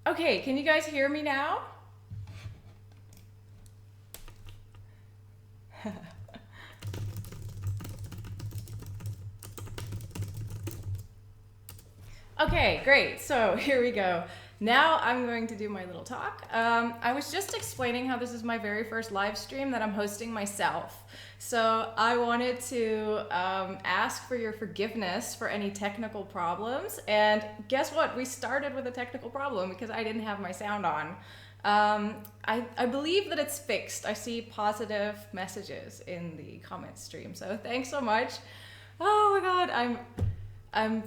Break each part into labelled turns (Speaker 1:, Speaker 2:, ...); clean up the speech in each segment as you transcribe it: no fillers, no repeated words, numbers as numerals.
Speaker 1: Okay, can you guys hear me now? Okay, great. So here we go. Now I'm going to do my little talk. I was just explaining how this is my very first live stream that I'm hosting myself. So I wanted to ask for your forgiveness for any technical problems. And guess what? We started with a technical problem because I didn't have my sound on. I believe that it's fixed. I see positive messages in the comment stream. So thanks so much. Oh my God, I'm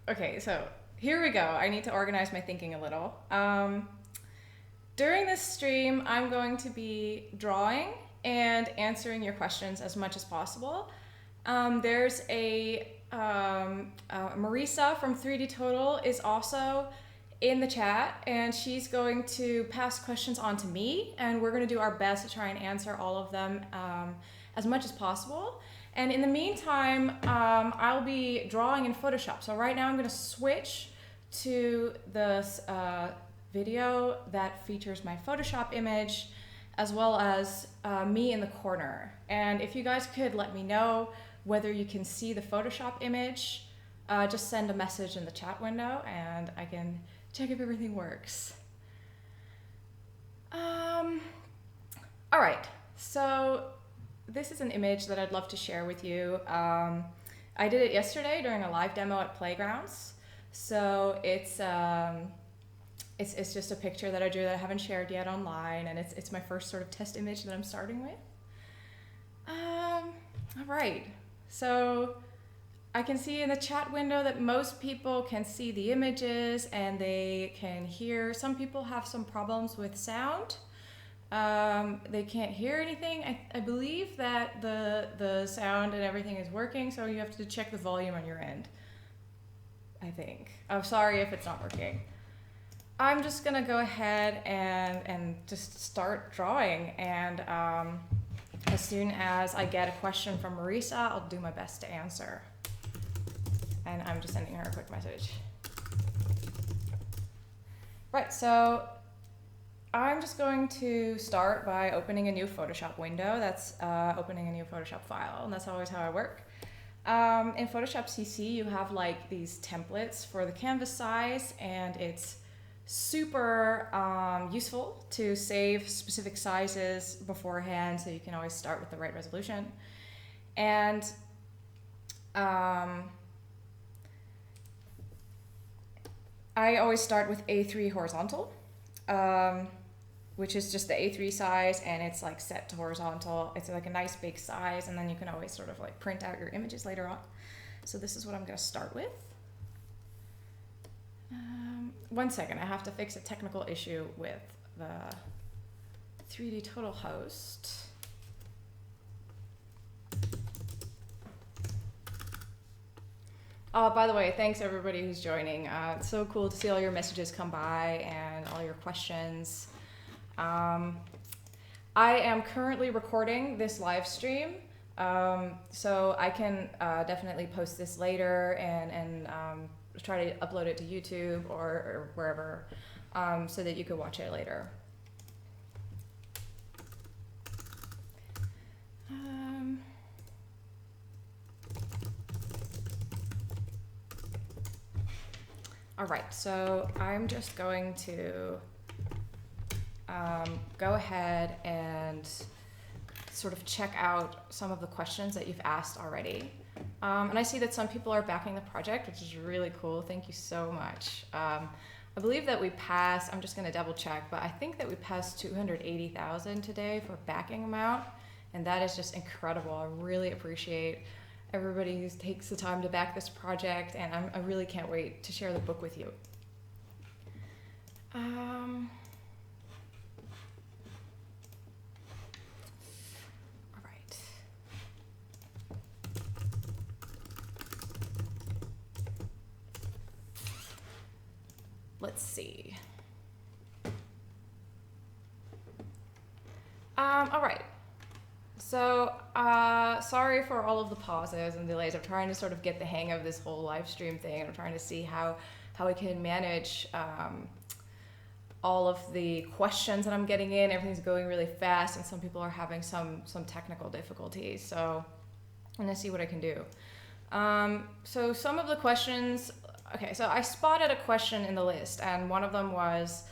Speaker 1: okay, so here we go. I need to organize my thinking a little. During this stream, I'm going to be drawing and answering your questions as much as possible. There's Marisa from 3D Total is also in the chat, and she's going to pass questions on to me, and we're going to do our best to try and answer all of them as much as possible. And in the meantime, I'll be drawing in Photoshop. So right now I'm going to switch to the video that features my Photoshop image, as well as me in the corner. And if you guys could let me know whether you can see the Photoshop image, just send a message in the chat window and I can check if everything works. All right, so this is an image that I'd love to share with you. I did it yesterday during a live demo at Playgrounds. So it's just a picture that I drew that I haven't shared yet online, and it's my first sort of test image that I'm starting with. All right, so I can see in the chat window that most people can see the images and they can hear. Some people have some problems with sound. They can't hear anything. I believe that the sound and everything is working, so you have to check the volume on your end, I think. I'm sorry if it's not working. I'm just gonna go ahead and just start drawing, and as soon as I get a question from Marisa, I'll do my best to answer. And I'm just sending her a quick message. Right, so I'm just going to start by opening a new Photoshop window. That's opening a new Photoshop file, and that's always how I work. In Photoshop CC, you have like these templates for the canvas size, and it's super useful to save specific sizes beforehand, so you can always start with the right resolution. And I always start with A3 horizontal, which is just the A3 size, and it's like set to horizontal. It's like a nice big size, and then you can always sort of like print out your images later on. So this is what I'm gonna start with. 1 second, I have to fix a technical issue with the 3D Total host. By the way, thanks everybody who's joining. It's so cool to see all your messages come by and all your questions. I am currently recording this live stream, so I can definitely post this later and try to upload it to YouTube or wherever, so that you can watch it later. All right, so I'm just going to go ahead and sort of check out some of the questions that you've asked already. And I see that some people are backing the project, which is really cool. Thank you so much. I believe that we passed, I'm just gonna double check, but I think that we passed 280,000 today for backing amount. And that is just incredible. I really appreciate everybody who takes the time to back this project, and I really can't wait to share the book with you. Let's see. All right. So, sorry for all of the pauses and delays. I'm trying to sort of get the hang of this whole live stream thing. I'm trying to see how we can manage all of the questions that I'm getting in. Everything's going really fast, and some people are having some technical difficulties. So I'm gonna see what I can do. So some of the questions, okay, so I spotted a question in the list, and one of them was,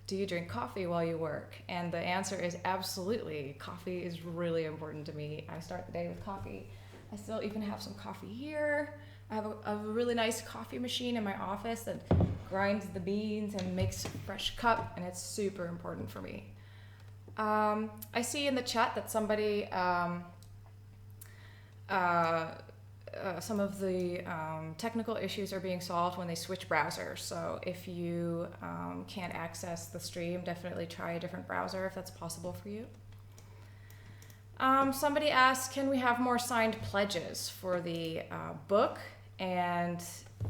Speaker 1: do you drink coffee while you work? And the answer is absolutely. Coffee is really important to me. I start the day with coffee. I still even have some coffee here. I have a really nice coffee machine in my office that grinds the beans and makes a fresh cup, and it's super important for me. I see in the chat that somebody, some of the technical issues are being solved when they switch browsers. So if you can't access the stream, definitely try a different browser if that's possible for you. Somebody asked, can we have more signed pledges for the book? And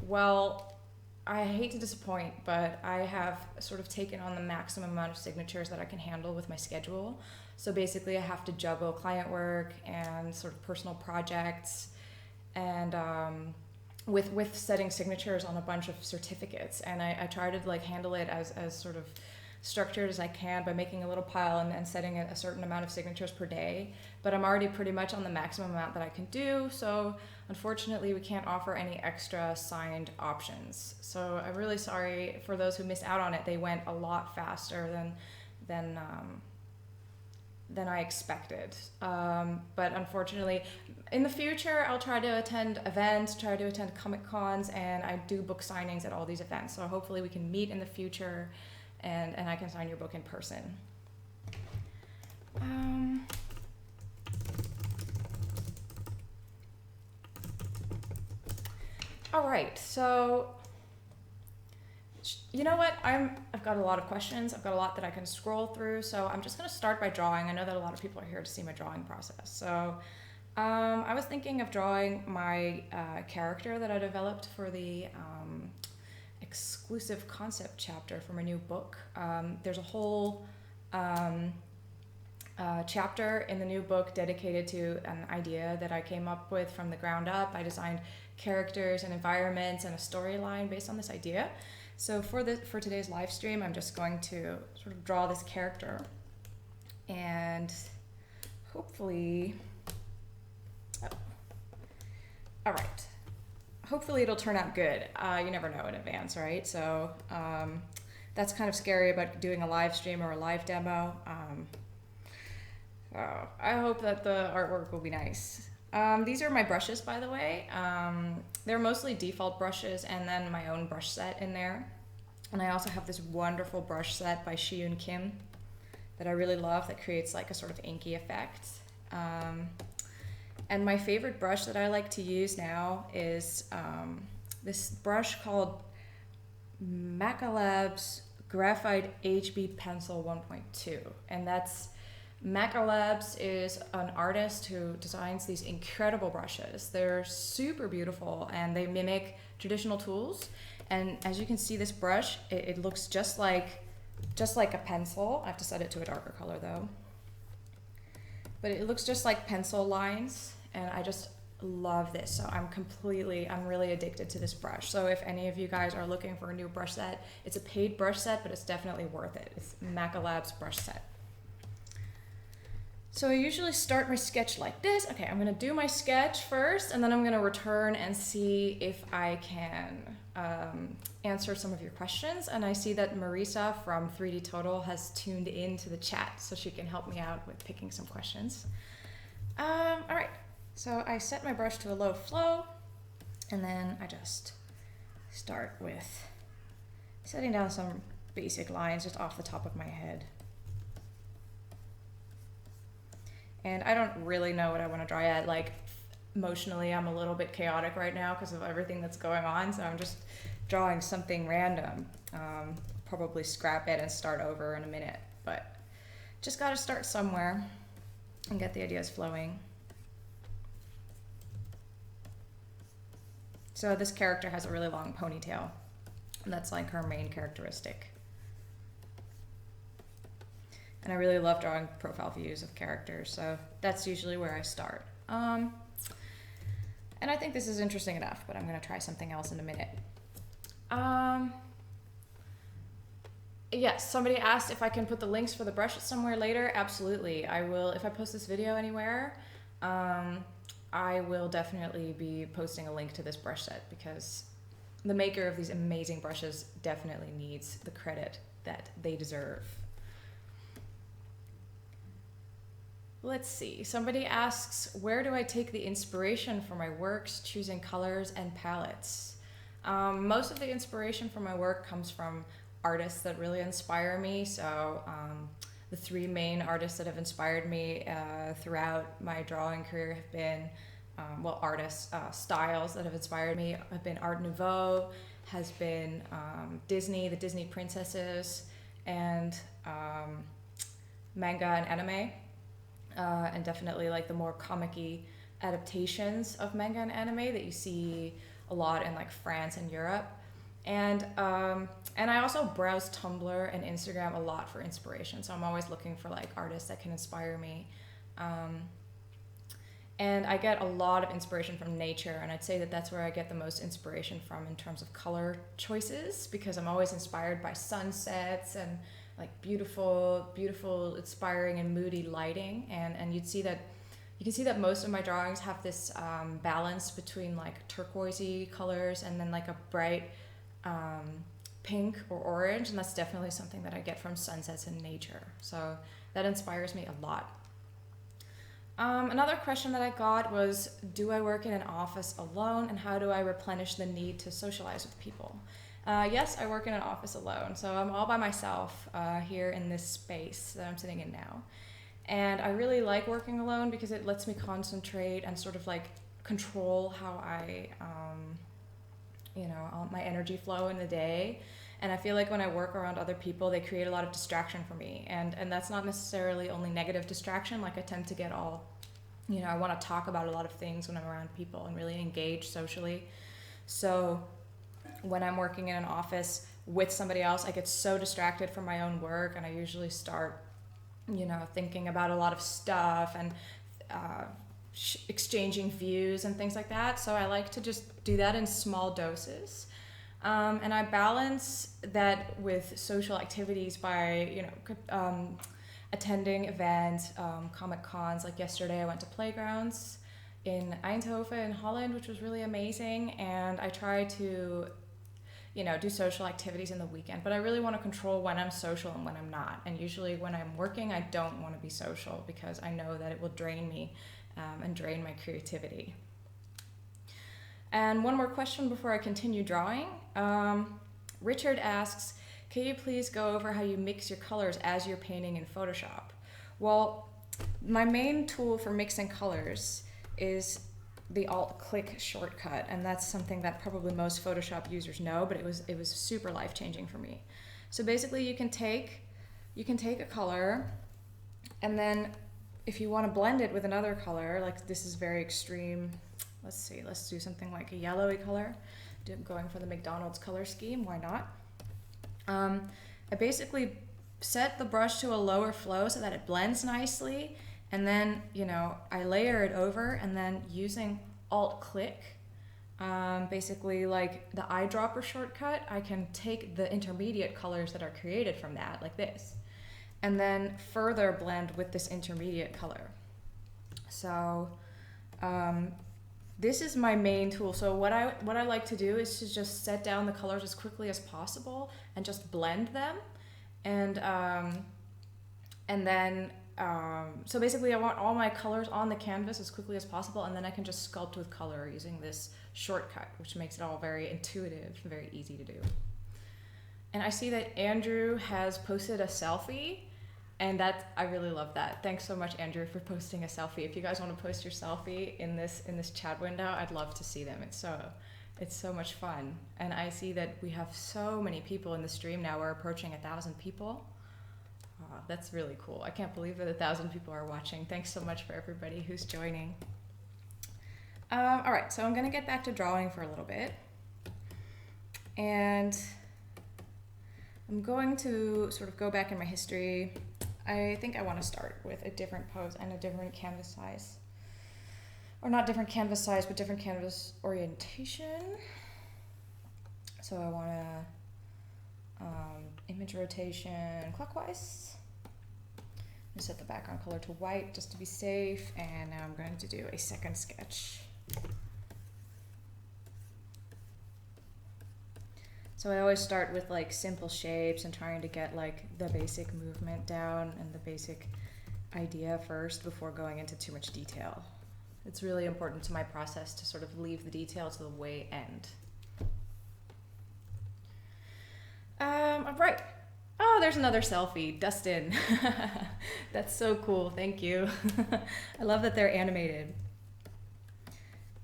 Speaker 1: well, I hate to disappoint, but I have sort of taken on the maximum amount of signatures that I can handle with my schedule. So basically I have to juggle client work and sort of personal projects, and with setting signatures on a bunch of certificates. And I try to like handle it as sort of structured as I can by making a little pile and setting a certain amount of signatures per day. But I'm already pretty much on the maximum amount that I can do. So unfortunately, we can't offer any extra signed options. So I'm really sorry for those who missed out on it. They went a lot faster than I expected. But unfortunately, in the future, I'll try to attend events, try to attend Comic Cons, and I do book signings at all these events. So hopefully we can meet in the future, and I can sign your book in person. All right, so you know what? I've got a lot of questions. I've got a lot that I can scroll through. So I'm just going to start by drawing. I know that a lot of people are here to see my drawing process. So I was thinking of drawing my character that I developed for the exclusive concept chapter for my new book. There's a whole chapter in the new book dedicated to an idea that I came up with from the ground up. I designed characters and environments and a storyline based on this idea. So for today's live stream, I'm just going to sort of draw this character, and hopefully, all right. Hopefully it'll turn out good. You never know in advance, right? So that's kind of scary about doing a live stream or a live demo. I hope that the artwork will be nice. These are my brushes, by the way. They're mostly default brushes and then my own brush set in there. And I also have this wonderful brush set by Shiyun Kim that I really love that creates like a sort of inky effect. And my favorite brush that I like to use now is this brush called Macalab's Graphite HB Pencil 1.2. And Macalabs is an artist who designs these incredible brushes. They're super beautiful and they mimic traditional tools. And as you can see, this brush, it looks just like a pencil. I have to set it to a darker color though. But it looks just like pencil lines, and I just love this. So I'm really addicted to this brush. So if any of you guys are looking for a new brush set, it's a paid brush set, but it's definitely worth it. It's Macalab's brush set. So I usually start my sketch like this. Okay, I'm gonna do my sketch first, and then I'm gonna return and see if I can answer some of your questions. And I see that Marisa from 3D Total has tuned into the chat, so she can help me out with picking some questions. All right, so I set my brush to a low flow, and then I just start with setting down some basic lines just off the top of my head. And I don't really know what I want to draw yet. Like, emotionally, I'm a little bit chaotic right now because of everything that's going on, so I'm just drawing something random. Probably scrap it and start over in a minute, but just got to start somewhere and get the ideas flowing. So this character has a really long ponytail, and that's like her main characteristic. And I really love drawing profile views of characters, so that's usually where I start. And I think this is interesting enough, but I'm gonna try something else in a minute. Yes, somebody asked if I can put the links for the brushes somewhere later. Absolutely, I will. If I post this video anywhere, I will definitely be posting a link to this brush set, because the maker of these amazing brushes definitely needs the credit that they deserve. Let's see, somebody asks, where do I take the inspiration for my works, choosing colors and palettes? Most of the inspiration for my work comes from artists that really inspire me. So the three main artists that have inspired me throughout my drawing career have been, styles that have inspired me have been Art Nouveau, has been Disney, the Disney princesses, and manga and anime, and definitely like the more comic-y adaptations of manga and anime that you see a lot in like France and Europe. And I also browse Tumblr and Instagram a lot for inspiration. So I'm always looking for like artists that can inspire me. And I get a lot of inspiration from nature, and I'd say that that's where I get the most inspiration from in terms of color choices, because I'm always inspired by sunsets and like beautiful, inspiring and moody lighting. And you can see that most of my drawings have this balance between like turquoisey colors and then like a bright pink or orange, and that's definitely something that I get from sunsets and nature. So that inspires me a lot. Another question that I got was, do I work in an office alone, and how do I replenish the need to socialize with people? Yes, I work in an office alone, so I'm all by myself here in this space that I'm sitting in now. And I really like working alone because it lets me concentrate and sort of like control how I, my energy flow in the day. And I feel like when I work around other people, they create a lot of distraction for me. And that's not necessarily only negative distraction. Like I tend to get all, I want to talk about a lot of things when I'm around people and really engage socially. So when I'm working in an office with somebody else, I get so distracted from my own work, and I usually start, thinking about a lot of stuff and exchanging views and things like that. So I like to just do that in small doses. And I balance that with social activities by, attending events, comic cons. Like yesterday I went to Playgrounds in Eindhoven in Holland, which was really amazing. And I try to, do social activities in the weekend, but I really want to control when I'm social and when I'm not. And usually when I'm working, I don't want to be social because I know that it will drain me and drain my creativity. And one more question before I continue drawing. Richard asks, can you please go over how you mix your colors as you're painting in Photoshop? Well, my main tool for mixing colors is the Alt-Click shortcut, and that's something that probably most Photoshop users know, but it was super life-changing for me. So basically you can take a color, and then if you want to blend it with another color, like this is very extreme. Let's do something like a yellowy color. Going for the McDonald's color scheme, why not? I basically set the brush to a lower flow so that it blends nicely, and then, I layer it over, and then using Alt-Click, basically like the eyedropper shortcut, I can take the intermediate colors that are created from that, like this, and then further blend with this intermediate color. So, this is my main tool. So what I like to do is to just set down the colors as quickly as possible and just blend them. And then, so basically I want all my colors on the canvas as quickly as possible, and then I can just sculpt with color using this shortcut, which makes it all very intuitive, very easy to do. And I see that Andrew has posted a selfie, and I really love that. Thanks so much, Andrew, for posting a selfie. If you guys want to post your selfie in this chat window, I'd love to see them. It's so much fun. And I see that we have so many people in the stream now. We're approaching 1,000 people. That's really cool. I can't believe that 1,000 people are watching. Thanks so much for everybody who's joining. All right, so I'm gonna get back to drawing for a little bit. And I'm going to sort of go back in my history. I think I want to start with a different pose and a different canvas size. Or not different canvas size, but different canvas orientation. So I want Image rotation clockwise. I'm set the background color to white just to be safe, and now I'm going to do a second sketch. So I always start with like simple shapes and trying to get like the basic movement down and the basic idea first before going into too much detail. It's really important to my process to sort of leave the detail to the way end. All right. Oh, there's another selfie, Dustin. That's so cool, thank you. I love that they're animated.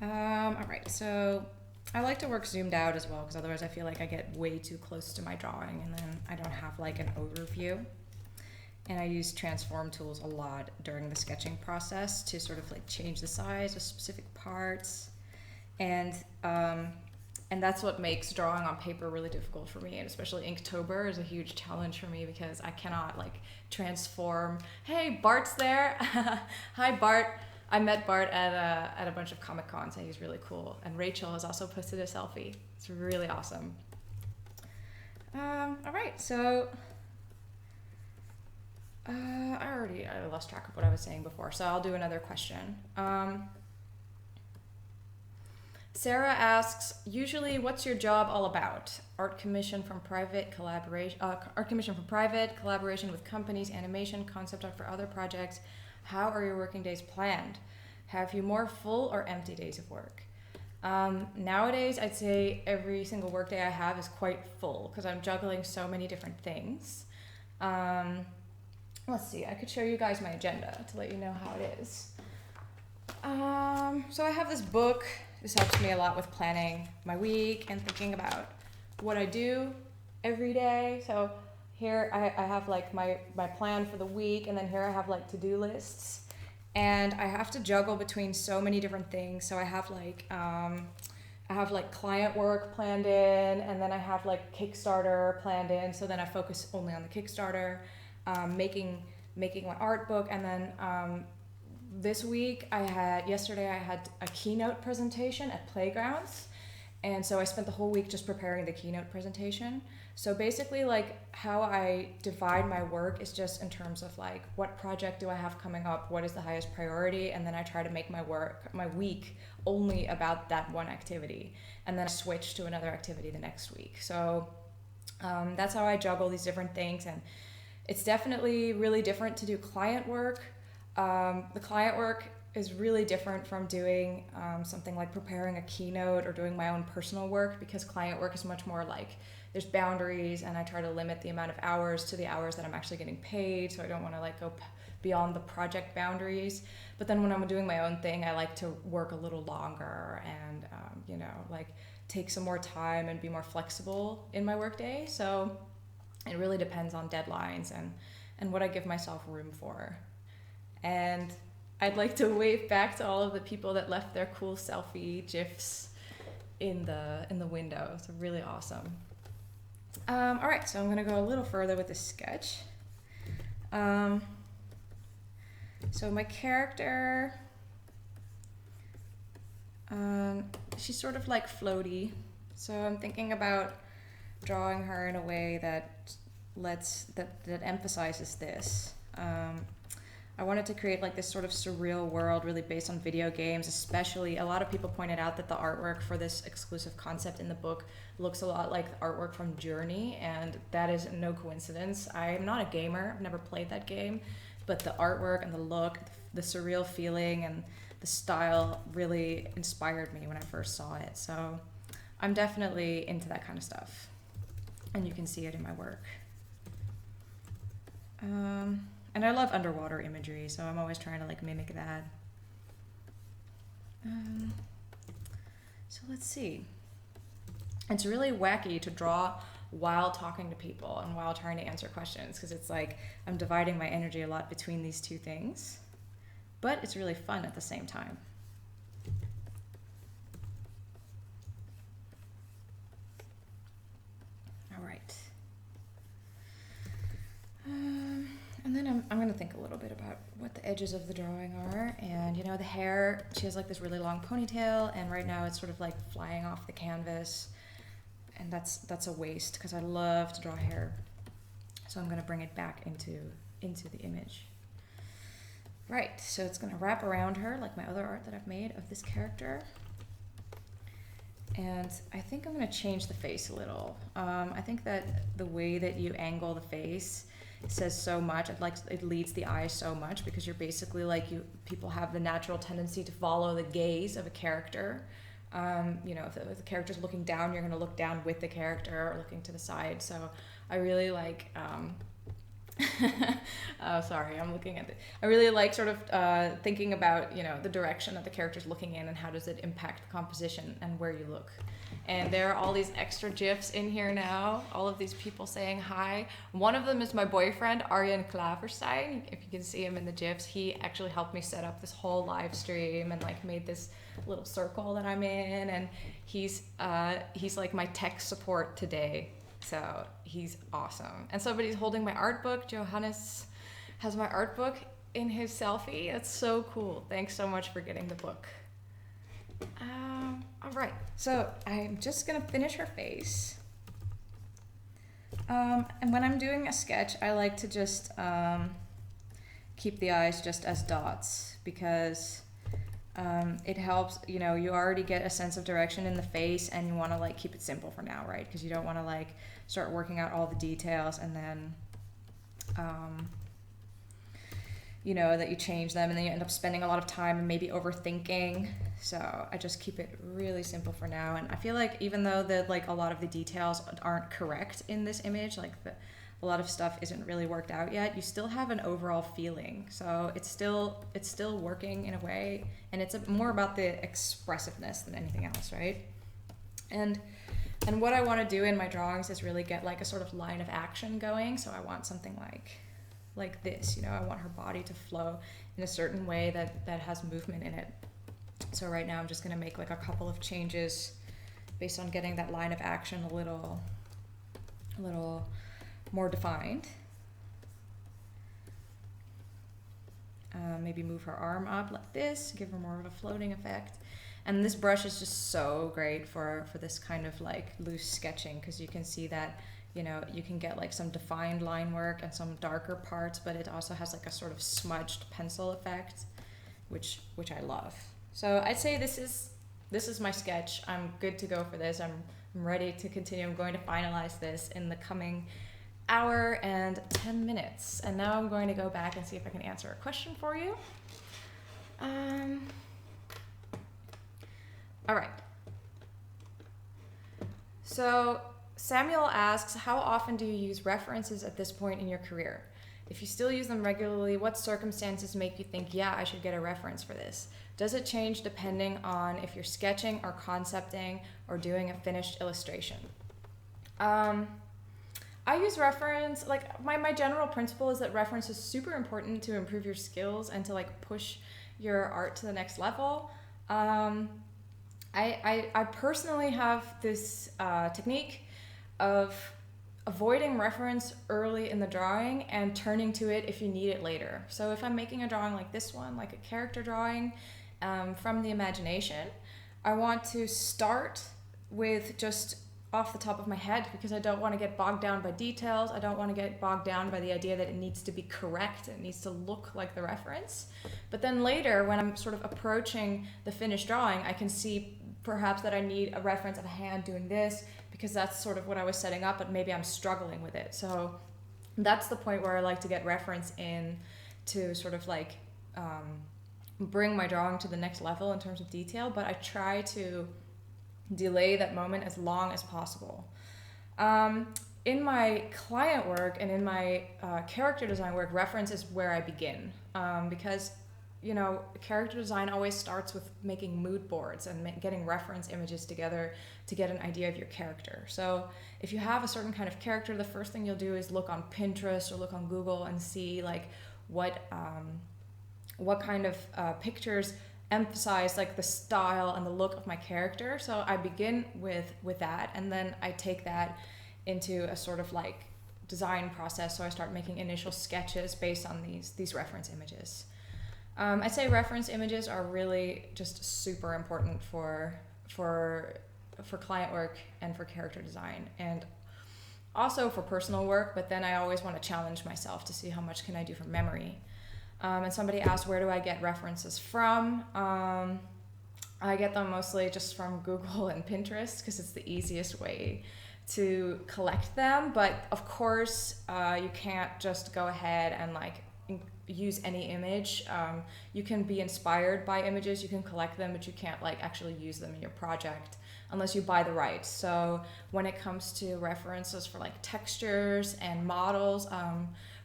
Speaker 1: All right, so I like to work zoomed out as well, because otherwise I feel like I get way too close to my drawing and then I don't have like an overview. And I use transform tools a lot during the sketching process to sort of like change the size of specific parts. And that's what makes drawing on paper really difficult for me, and especially Inktober is a huge challenge for me because I cannot like transform. Hey, Bart's there. Hi, Bart. I met Bart at a bunch of Comic Cons, and he's really cool. And Rachel has also posted a selfie. It's really awesome. All right, so I lost track of what I was saying before, so I'll do another question. Sarah asks, usually what's your job all about? Art commission from private, collaboration with companies, animation, concept art for other projects. How are your working days planned? Have you more full or empty days of work? Nowadays, I'd say every single workday I have is quite full because I'm juggling so many different things. Let's see, I could show you guys my agenda to let you know how it is. So I have this book. This helps me a lot with planning my week and thinking about what I do every day. So here I have like my plan for the week, and then here I have like to-do lists. And I have to juggle between so many different things. So I have like client work planned in, and then I have like Kickstarter planned in. So then I focus only on the Kickstarter, making my art book, and then yesterday I had a keynote presentation at Playgrounds, and so I spent the whole week just preparing the keynote presentation. So basically like how I divide my work is just in terms of like what project do I have coming up, what is the highest priority, and then I try to make my week only about that one activity, and then I switch to another activity the next week. So that's how I juggle these different things, and it's definitely really different to do client work. The client work is really different from doing something like preparing a keynote or doing my own personal work, because client work is much more like there's boundaries, and I try to limit the amount of hours to the hours that I'm actually getting paid, so I don't want to like go beyond the project boundaries. But then when I'm doing my own thing, I like to work a little longer and like take some more time and be more flexible in my workday. So it really depends on deadlines and what I give myself room for. And I'd like to wave back to all of the people that left their cool selfie GIFs in the window. It's really awesome. All right, so I'm gonna go a little further with this sketch. So my character, she's sort of like floaty. So I'm thinking about drawing her in a way that emphasizes this. I wanted to create like this sort of surreal world really based on video games, especially. A lot of people pointed out that the artwork for this exclusive concept in the book looks a lot like the artwork from Journey, and that is no coincidence. I'm not a gamer, I've never played that game, but the artwork and the look, the surreal feeling and the style really inspired me when I first saw it. So I'm definitely into that kind of stuff, and you can see it in my work. And I love underwater imagery, so I'm always trying to like mimic that. So let's see. It's really wacky to draw while talking to people and while trying to answer questions, because it's like I'm dividing my energy a lot between these two things, but it's really fun at the same time. All right. And then I'm going to think a little bit about what the edges of the drawing are. And, the hair, she has like this really long ponytail, and right now it's sort of like flying off the canvas. and that's a waste because I love to draw hair. So I'm going to bring it back into the image. Right, so it's going to wrap around her like my other art that I've made of this character. And I think I'm going to change the face a little. I think that the way that you angle the face says so much. It leads the eye so much because you're basically like people have the natural tendency to follow the gaze of a character. You know, if the character's looking down, you're going to look down with the character or looking to the side. So I really like, oh, sorry, I'm looking at it. I really like sort of thinking about, you know, the direction that the character's looking in and how does it impact the composition and where you look. And there are all these extra GIFs in here now, all of these people saying hi. One of them is my boyfriend, Arjen Klaverstein. If you can see him in the GIFs, he actually helped me set up this whole live stream and like made this little circle that I'm in. And he's like my tech support today. So he's awesome. And somebody's holding my art book. Johannes has my art book in his selfie. That's so cool. Thanks so much for getting the book. All right, so I'm just gonna finish her face. And when I'm doing a sketch, I like to just keep the eyes just as dots because it helps, you know, you already get a sense of direction in the face and you wanna like keep it simple for now, right? Because you don't wanna like start working out all the details and then, you know, that you change them and then you end up spending a lot of time and maybe overthinking. So I just keep it really simple for now. And I feel like even though like a lot of the details aren't correct in this image, like a lot of stuff isn't really worked out yet, you still have an overall feeling. So it's still working in a way, and it's more about the expressiveness than anything else, right? And what I want to do in my drawings is really get like a sort of line of action going. So I want something like this, you know, I want her body to flow in a certain way that has movement in it. So right now I'm just gonna make like a couple of changes based on getting that line of action a little more defined. Maybe move her arm up like this, give her more of a floating effect. And this brush is just so great for this kind of like loose sketching because you can see that, you know, you can get like some defined line work and some darker parts, but it also has like a sort of smudged pencil effect, which I love. So I'd say this is my sketch. I'm good to go for this. I'm ready to continue. I'm going to finalize this in the coming hour and 10 minutes. And now I'm going to go back and see if I can answer a question for you. All right. So Samuel asks, how often do you use references at this point in your career? If you still use them regularly, what circumstances make you think, yeah, I should get a reference for this? Does it change depending on if you're sketching or concepting or doing a finished illustration? I use reference, like my general principle is that reference is super important to improve your skills and to like push your art to the next level. I personally have this technique of avoiding reference early in the drawing and turning to it if you need it later. So if I'm making a drawing like this one, like a character drawing from the imagination, I want to start with just off the top of my head because I don't want to get bogged down by details. I don't want to get bogged down by the idea that it needs to be correct. It needs to look like the reference. But then later, when I'm sort of approaching the finished drawing, I can see perhaps that I need a reference of a hand doing this because that's sort of what I was setting up, but maybe I'm struggling with it. So that's the point where I like to get reference in to sort of like bring my drawing to the next level in terms of detail, but I try to delay that moment as long as possible. In my client work and in my character design work, reference is where I begin because, you know, character design always starts with making mood boards and getting reference images together to get an idea of your character. So if you have a certain kind of character, the first thing you'll do is look on Pinterest or look on Google and see like what kind of pictures emphasize like the style and the look of my character. So I begin with that, and then I take that into a sort of like design process. So I start making initial sketches based on these reference images. I'd say reference images are really just super important for for client work and for character design, and also for personal work, but then I always want to challenge myself to see how much can I do from memory. And somebody asked, where do I get references from? I get them mostly just from Google and Pinterest because it's the easiest way to collect them. But of course, you can't just go ahead and like use any image. You can be inspired by images, you can collect them, but you can't like actually use them in your project unless you buy the rights. So when it comes to references for like textures and models,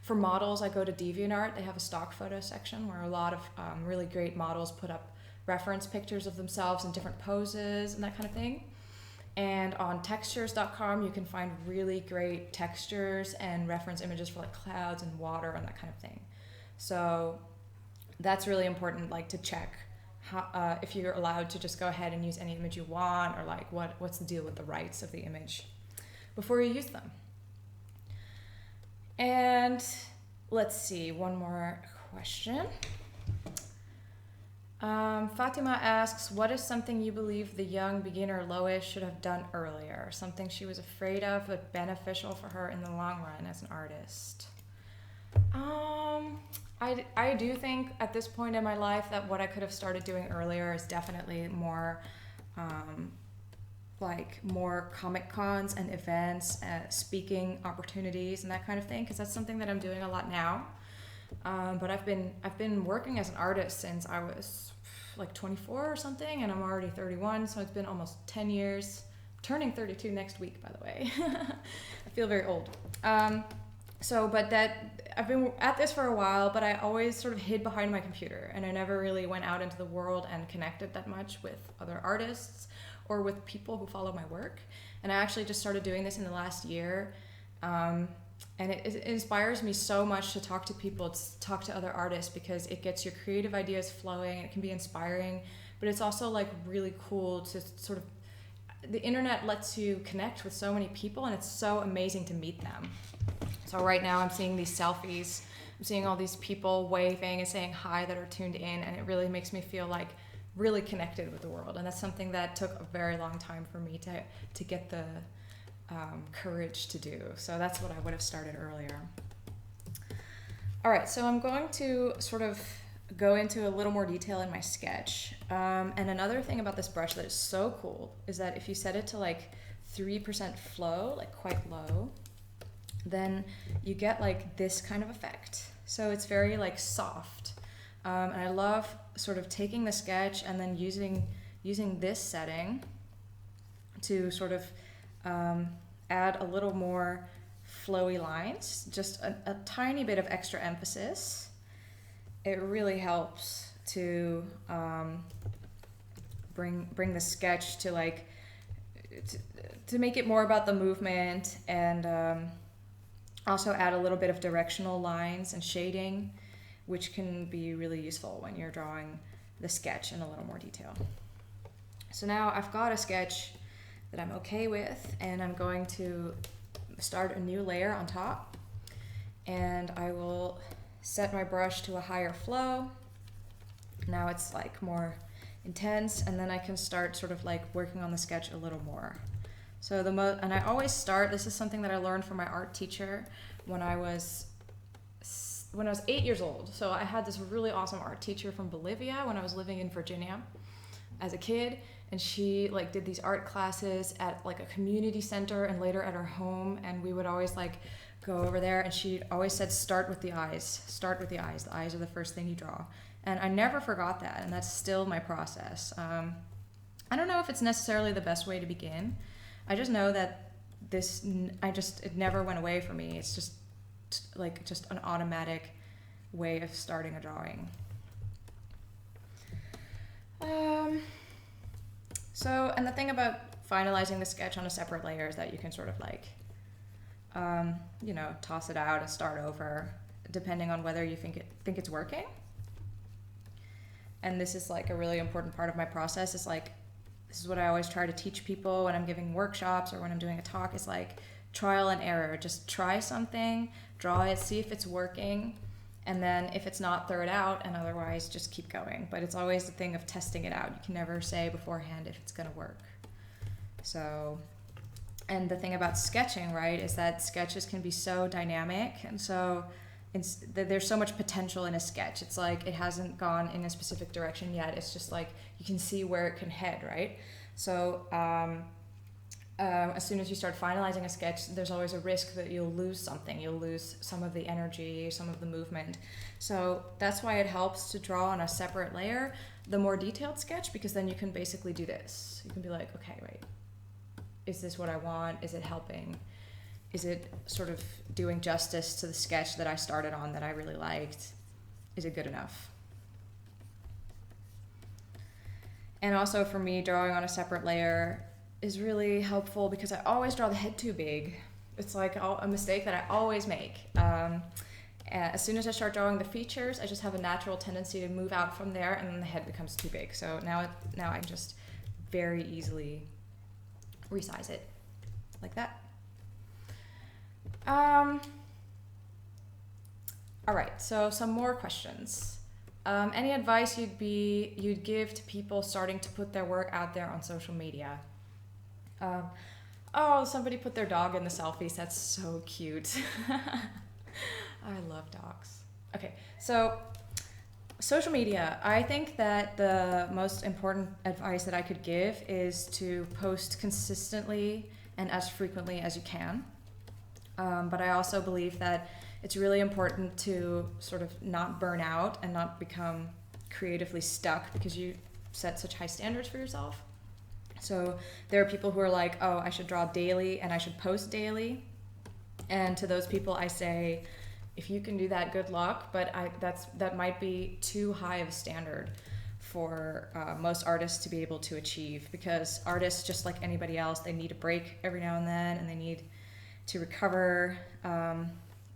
Speaker 1: for models, I go to DeviantArt. They have a stock photo section where a lot of really great models put up reference pictures of themselves in different poses and that kind of thing. And on textures.com, you can find really great textures and reference images for like clouds and water and that kind of thing. So that's really important, like to check how, if you're allowed to just go ahead and use any image you want, or like what's the deal with the rights of the image before you use them. And let's see, one more question. Fatima asks, what is something you believe the young beginner Loish should have done earlier? Something she was afraid of but beneficial for her in the long run as an artist? I do think at this point in my life that what I could have started doing earlier is definitely more like more Comic Cons and events, speaking opportunities and that kind of thing, because that's something that I'm doing a lot now. But I've been working as an artist since I was like 24 or something, and I'm already 31, so it's been almost 10 years. I'm turning 32 next week, by the way. I feel very old. But that I've been at this for a while, but I always sort of hid behind my computer, and I never really went out into the world and connected that much with other artists or with people who follow my work. And I actually just started doing this in the last year. And it inspires me so much to talk to people, to talk to other artists, because it gets your creative ideas flowing, and it can be inspiring, but it's also like really cool to sort of, the internet lets you connect with so many people, and it's so amazing to meet them. So right now I'm seeing these selfies, I'm seeing all these people waving and saying hi that are tuned in, and it really makes me feel like really connected with the world. And that's something that took a very long time for me to get the courage to do. So that's what I would have started earlier. All right, so I'm going to sort of go into a little more detail in my sketch. And another thing about this brush that is so cool is that if you set it to like 3% flow, like quite low, then you get like this kind of effect. So it's very like soft. And I love sort of taking the sketch and then using this setting to sort of add a little more flowy lines, just a tiny bit of extra emphasis. It really helps to bring the sketch to like to make it more about the movement, and also add a little bit of directional lines and shading, which can be really useful when you're drawing the sketch in a little more detail. So now I've got a sketch that I'm okay with, and I'm going to start a new layer on top, and I will set my brush to a higher flow. Now it's like more intense, and then I can start sort of like working on the sketch a little more. So and I always start, this is something that I learned from my art teacher when I was 8 years old. So I had this really awesome art teacher from Bolivia when I was living in Virginia as a kid, and she like did these art classes at like a community center and later at her home, and we would always like go over there, and she always said, start with the eyes. The eyes are the first thing you draw. And I never forgot that, and that's still my process. I don't know if it's necessarily the best way to begin. I just know that it never went away for me. It's just an automatic way of starting a drawing. And the thing about finalizing the sketch on a separate layer is that you can sort of like, toss it out and start over, depending on whether you think it's working. And this is like a really important part of my process. It's like, this is what I always try to teach people when I'm giving workshops or when I'm doing a talk, is like trial and error. Just try something, draw it, see if it's working, and then if it's not, throw it out, and otherwise just keep going. But it's always the thing of testing it out. You can never say beforehand if it's gonna work. So, and the thing about sketching, right, is that sketches can be so dynamic, and so there's so much potential in a sketch. It's like it hasn't gone in a specific direction yet. It's just like you can see where it can head, right? So as soon as you start finalizing a sketch, there's always a risk that you'll lose something. You'll lose some of the energy, some of the movement. So that's why it helps to draw on a separate layer, the more detailed sketch, because then you can basically do this. You can be like, okay, right, is this what I want? Is it helping? Is it sort of doing justice to the sketch that I started on that I really liked? Is it good enough? And also for me, drawing on a separate layer is really helpful because I always draw the head too big. It's like a mistake that I always make. As soon as I start drawing the features, I just have a natural tendency to move out from there, and then the head becomes too big. So now I can just very easily resize it like that. All right, so some more questions. Any advice you'd give to people starting to put their work out there on social media? Oh, somebody put their dog in the selfies. That's so cute. I love dogs. Okay, so social media. I think that the most important advice that I could give is to post consistently and as frequently as you can. But I also believe that it's really important to sort of not burn out and not become creatively stuck because you set such high standards for yourself. So there are people who are like, oh, I should draw daily and I should post daily. And to those people I say, if you can do that, good luck. But that might be too high of a standard for most artists to be able to achieve, because artists, just like anybody else, they need a break every now and then, and they need to recover.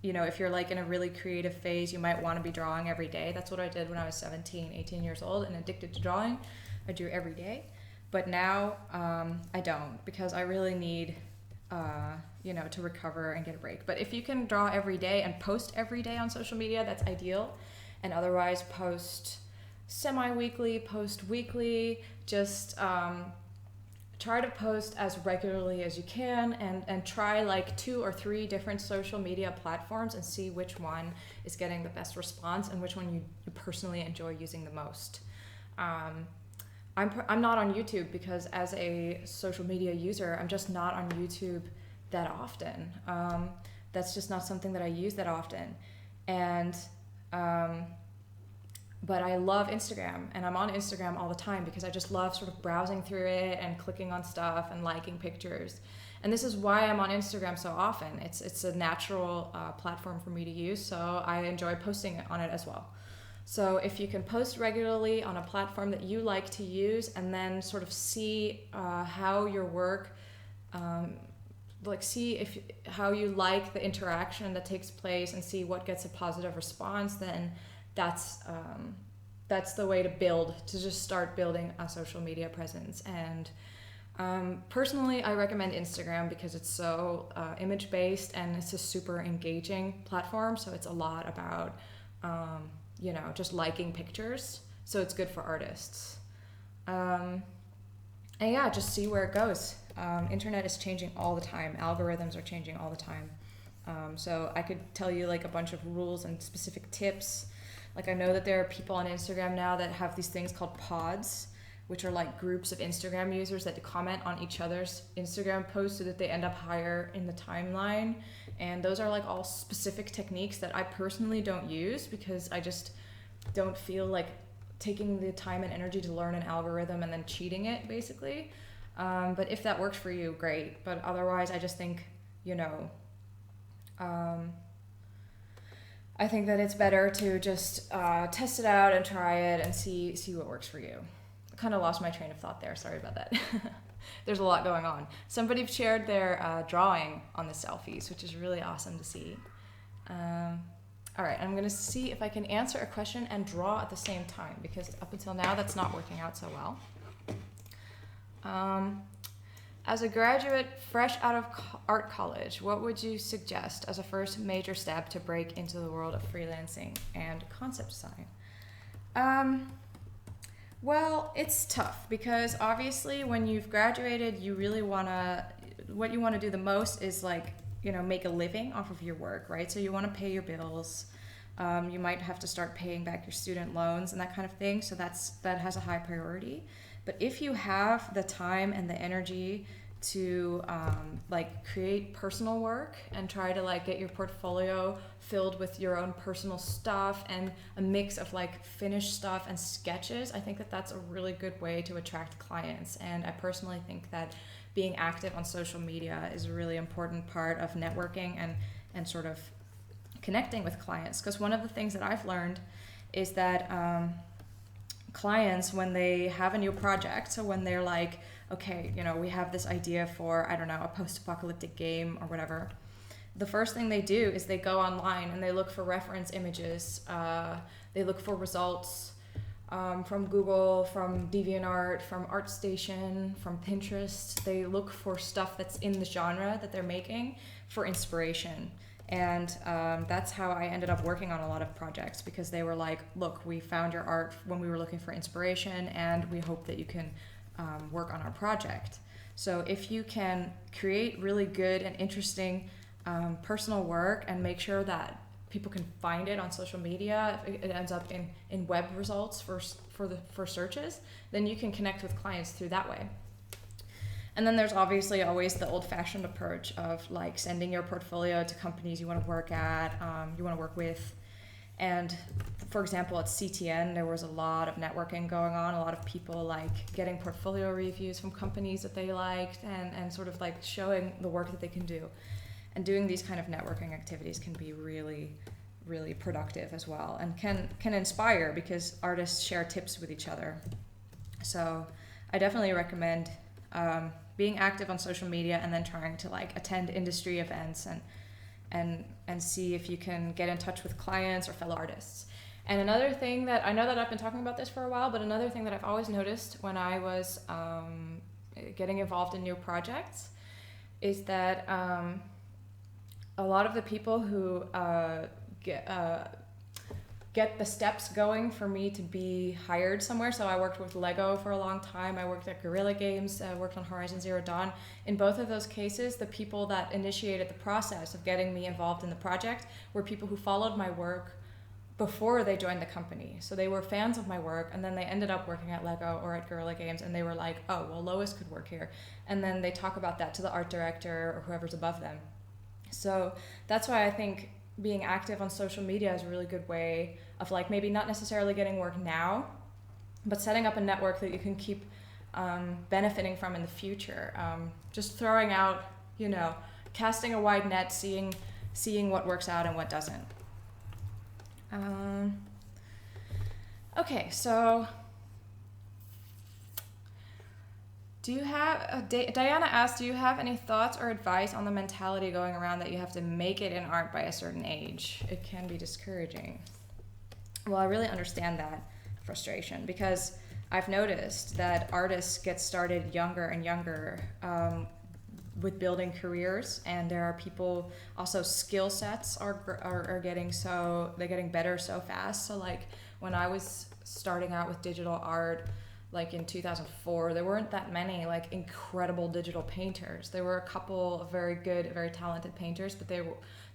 Speaker 1: If you're like in a really creative phase, you might want to be drawing every day. That's what I did when I was 17, 18 years old and addicted to drawing. I drew every day. But now I don't, because I really need, to recover and get a break. But if you can draw every day and post every day on social media, that's ideal. And otherwise post semi-weekly, post weekly, just try to post as regularly as you can, and try like 2 or 3 different social media platforms and see which one is getting the best response and which one you personally enjoy using the most. I'm not on YouTube because as a social media user, I'm just not on YouTube that often. That's just not something that I use that often. And but I love Instagram, and I'm on Instagram all the time because I just love sort of browsing through it and clicking on stuff and liking pictures. And this is why I'm on Instagram so often. It's a natural platform for me to use, so I enjoy posting on it as well. So if you can post regularly on a platform that you like to use, and then sort of see how your work, how you like the interaction that takes place, and see what gets a positive response, then that's the way to just start building a social media presence. And personally, I recommend Instagram because it's so image-based, and it's a super engaging platform. So it's a lot about just liking pictures. So it's good for artists. And yeah, just see where it goes. Internet is changing all the time. Algorithms are changing all the time. So I could tell you like a bunch of rules and specific tips. Like I know that there are people on Instagram now that have these things called pods, which are like groups of Instagram users that comment on each other's Instagram posts so that they end up higher in the timeline. And those are like all specific techniques that I personally don't use because I just don't feel like taking the time and energy to learn an algorithm and then cheating it, basically. But if that works for you, great. But otherwise, I just think, I think that it's better to just test it out and try it and see what works for you. I kind of lost my train of thought there. Sorry about that. There's a lot going on. Somebody shared their drawing on the selfies, which is really awesome to see. All right, I'm going to see if I can answer a question and draw at the same time, because up until now that's not working out so well. As a graduate fresh out of art college, what would you suggest as a first major step to break into the world of freelancing and concept design? Well, it's tough because obviously when you've graduated, what you want to do the most is like, make a living off of your work, right? So you want to pay your bills. You might have to start paying back your student loans and that kind of thing. So that has a high priority. But if you have the time and the energy to create personal work and try to like get your portfolio filled with your own personal stuff and a mix of like finished stuff and sketches, I think that that's a really good way to attract clients. And I personally think that being active on social media is a really important part of networking and sort of connecting with clients. Because one of the things that I've learned is that clients, when they have a new project, so when they're like, okay, we have this idea for, I don't know, a post-apocalyptic game or whatever, the first thing they do is they go online and they look for reference images. They look for results from Google, from DeviantArt, from ArtStation, from Pinterest. They look for stuff that's in the genre that they're making for inspiration. And that's how I ended up working on a lot of projects, because they were like, look, we found your art when we were looking for inspiration and we hope that you can work on our project. So if you can create really good and interesting personal work and make sure that people can find it on social media, if it ends up in web results for searches, then you can connect with clients through that way. And then there's obviously always the old-fashioned approach of like sending your portfolio to companies you want to work at, you want to work with. And for example, at CTN, there was a lot of networking going on, a lot of people like getting portfolio reviews from companies that they liked and sort of like showing the work that they can do. And doing these kind of networking activities can be really, really productive as well, and can inspire because artists share tips with each other. So I definitely recommend being active on social media and then trying to like attend industry events and see if you can get in touch with clients or fellow artists. And another thing that I know that I've been talking about this for a while, but another thing that I've always noticed when I was getting involved in new projects is that a lot of the people who get the steps going for me to be hired somewhere. So I worked with Lego for a long time. I worked at Guerrilla Games, worked on Horizon Zero Dawn. In both of those cases, the people that initiated the process of getting me involved in the project were people who followed my work before they joined the company. So they were fans of my work, and then they ended up working at Lego or at Guerrilla Games, and they were like, oh, well, Lois could work here. And then they talk about that to the art director or whoever's above them. So that's why I think being active on social media is a really good way of like maybe not necessarily getting work now, but setting up a network that you can keep benefiting from in the future. Just throwing out, casting a wide net, seeing what works out and what doesn't. Okay, so do you have, Diana asked, do you have any thoughts or advice on the mentality going around that you have to make it in art by a certain age? It can be discouraging. Well, I really understand that frustration because I've noticed that artists get started younger and younger with building careers, and there are people also skill sets are getting better so fast. So like when I was starting out with digital art, like in 2004, there weren't that many like incredible digital painters. There were a couple of very good, very talented painters, but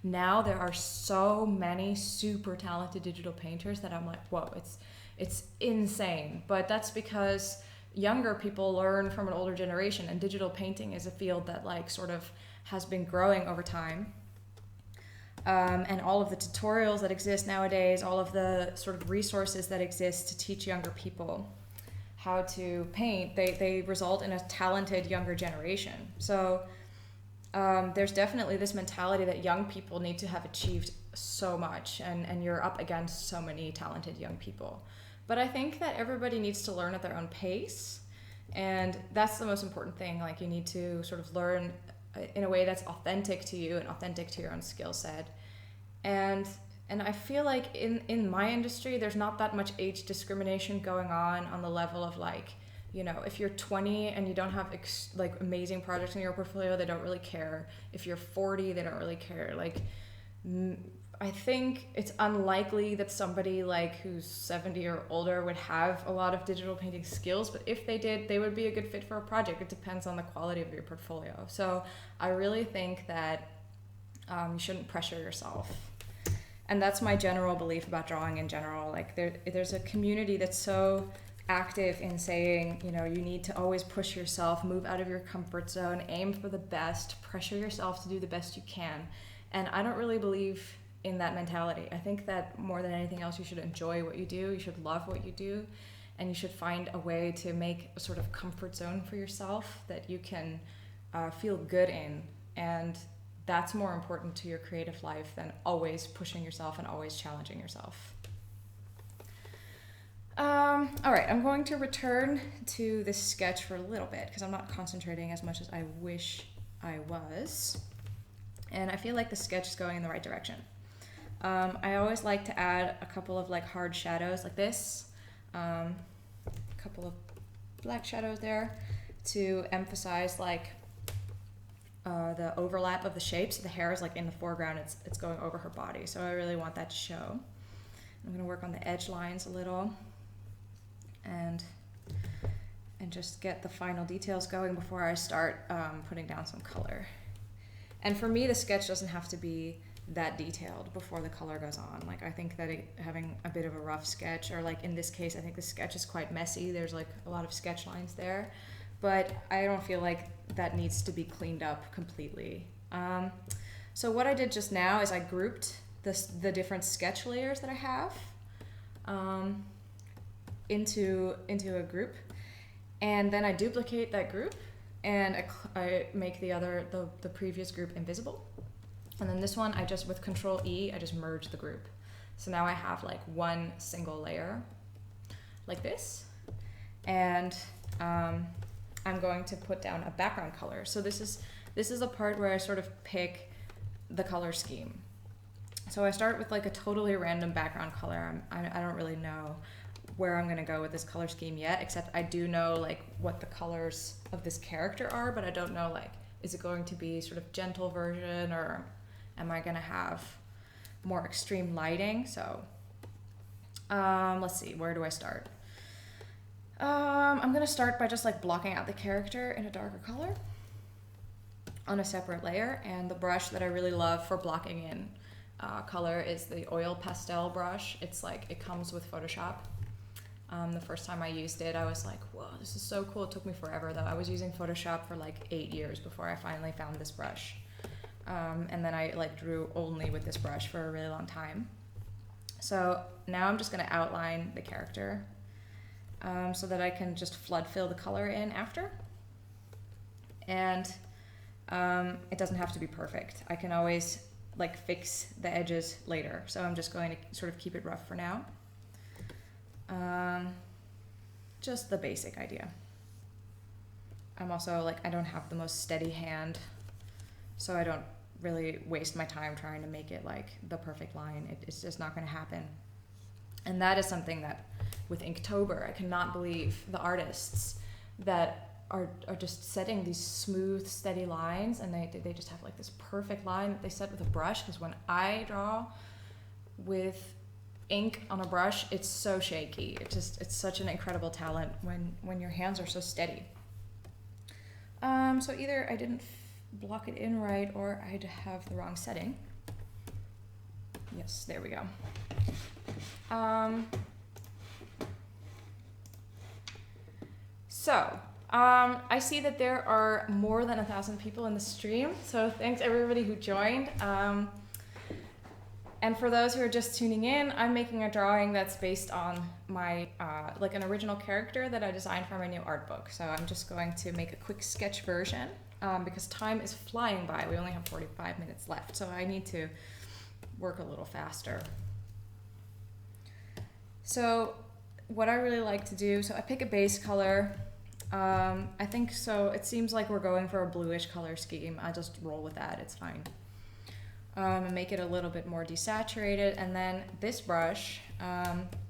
Speaker 1: now there are so many super talented digital painters that I'm like, whoa, it's insane. But that's because younger people learn from an older generation, and digital painting is a field that like sort of has been growing over time. And all of the tutorials that exist nowadays, all of the sort of resources that exist to teach younger people how to paint, they result in a talented younger generation. So there's definitely this mentality that young people need to have achieved so much, and you're up against so many talented young people. But I think that everybody needs to learn at their own pace, and that's the most important thing. Like you need to sort of learn in a way that's authentic to you and authentic to your own skill set. And I feel like in my industry, there's not that much age discrimination going on the level of like, if you're 20 and you don't have like amazing projects in your portfolio, they don't really care. If you're 40, they don't really care. Like I think it's unlikely that somebody like who's 70 or older would have a lot of digital painting skills, but if they did, they would be a good fit for a project. It depends on the quality of your portfolio. So I really think that you shouldn't pressure yourself. And that's my general belief about drawing in general. Like there's a community that's so active in saying, you know, you need to always push yourself, move out of your comfort zone, aim for the best, pressure yourself to do the best you can. And I don't really believe in that mentality. I think that more than anything else, you should enjoy what you do, you should love what you do, and you should find a way to make a sort of comfort zone for yourself that you can feel good in. And that's more important to your creative life than always pushing yourself and always challenging yourself. All right, I'm going to return to this sketch for a little bit because I'm not concentrating as much as I wish I was. And I feel like the sketch is going in the right direction. I always like to add a couple of like hard shadows like this, a couple of black shadows there to emphasize like the overlap of the shapes. The hair is like in the foreground, it's going over her body. So I really want that to show. I'm gonna work on the edge lines a little and just get the final details going before I start putting down some color. And for me, the sketch doesn't have to be that detailed before the color goes on. Like I think that having a bit of a rough sketch, or like in this case, I think the sketch is quite messy. There's like a lot of sketch lines there, but I don't feel like that needs to be cleaned up completely. So what I did just now is I grouped the different sketch layers that I have into a group, and then I duplicate that group and I make the previous group invisible. And then this one, I just, with Control E, I just merge the group. So now I have like one single layer like this. And I'm going to put down a background color. So this is a part where I sort of pick the color scheme. So I start with like a totally random background color. I don't really know where I'm gonna go with this color scheme yet, except I do know like what the colors of this character are, but I don't know like, is it going to be sort of gentle version, or am I gonna have more extreme lighting? So let's see, where do I start? I'm gonna start by just like blocking out the character in a darker color on a separate layer, and the brush that I really love for blocking in color is the oil pastel brush. It's like, it comes with Photoshop. The first time I used it, I was like, whoa, this is so cool. It took me forever though. I was using Photoshop for like 8 years before I finally found this brush. And then I like drew only with this brush for a really long time. So now I'm just gonna outline the character so that I can just flood fill the color in after. And it doesn't have to be perfect. I can always like fix the edges later. So I'm just going to sort of keep it rough for now. Just the basic idea. I'm also like, I don't have the most steady hand, so I don't really waste my time trying to make it like the perfect line. It's just not going to happen. And that is something that with Inktober, I cannot believe the artists that are just setting these smooth, steady lines, and they just have like this perfect line that they set with a brush, because when I draw with ink on a brush, it's so shaky. It's such an incredible talent when your hands are so steady. So either I didn't block it in right, or I have the wrong setting. Yes, there we go. I see that there are more than 1,000 people in the stream, so thanks everybody who joined. And for those who are just tuning in, I'm making a drawing that's based on my, like an original character that I designed for my new art book. So I'm just going to make a quick sketch version because time is flying by. We only have 45 minutes left, so I need to work a little faster. So what I really like to do, so I pick a base color. I think so, it seems like we're going for a bluish color scheme. I just roll with that, it's fine. And make it a little bit more desaturated. And then this brush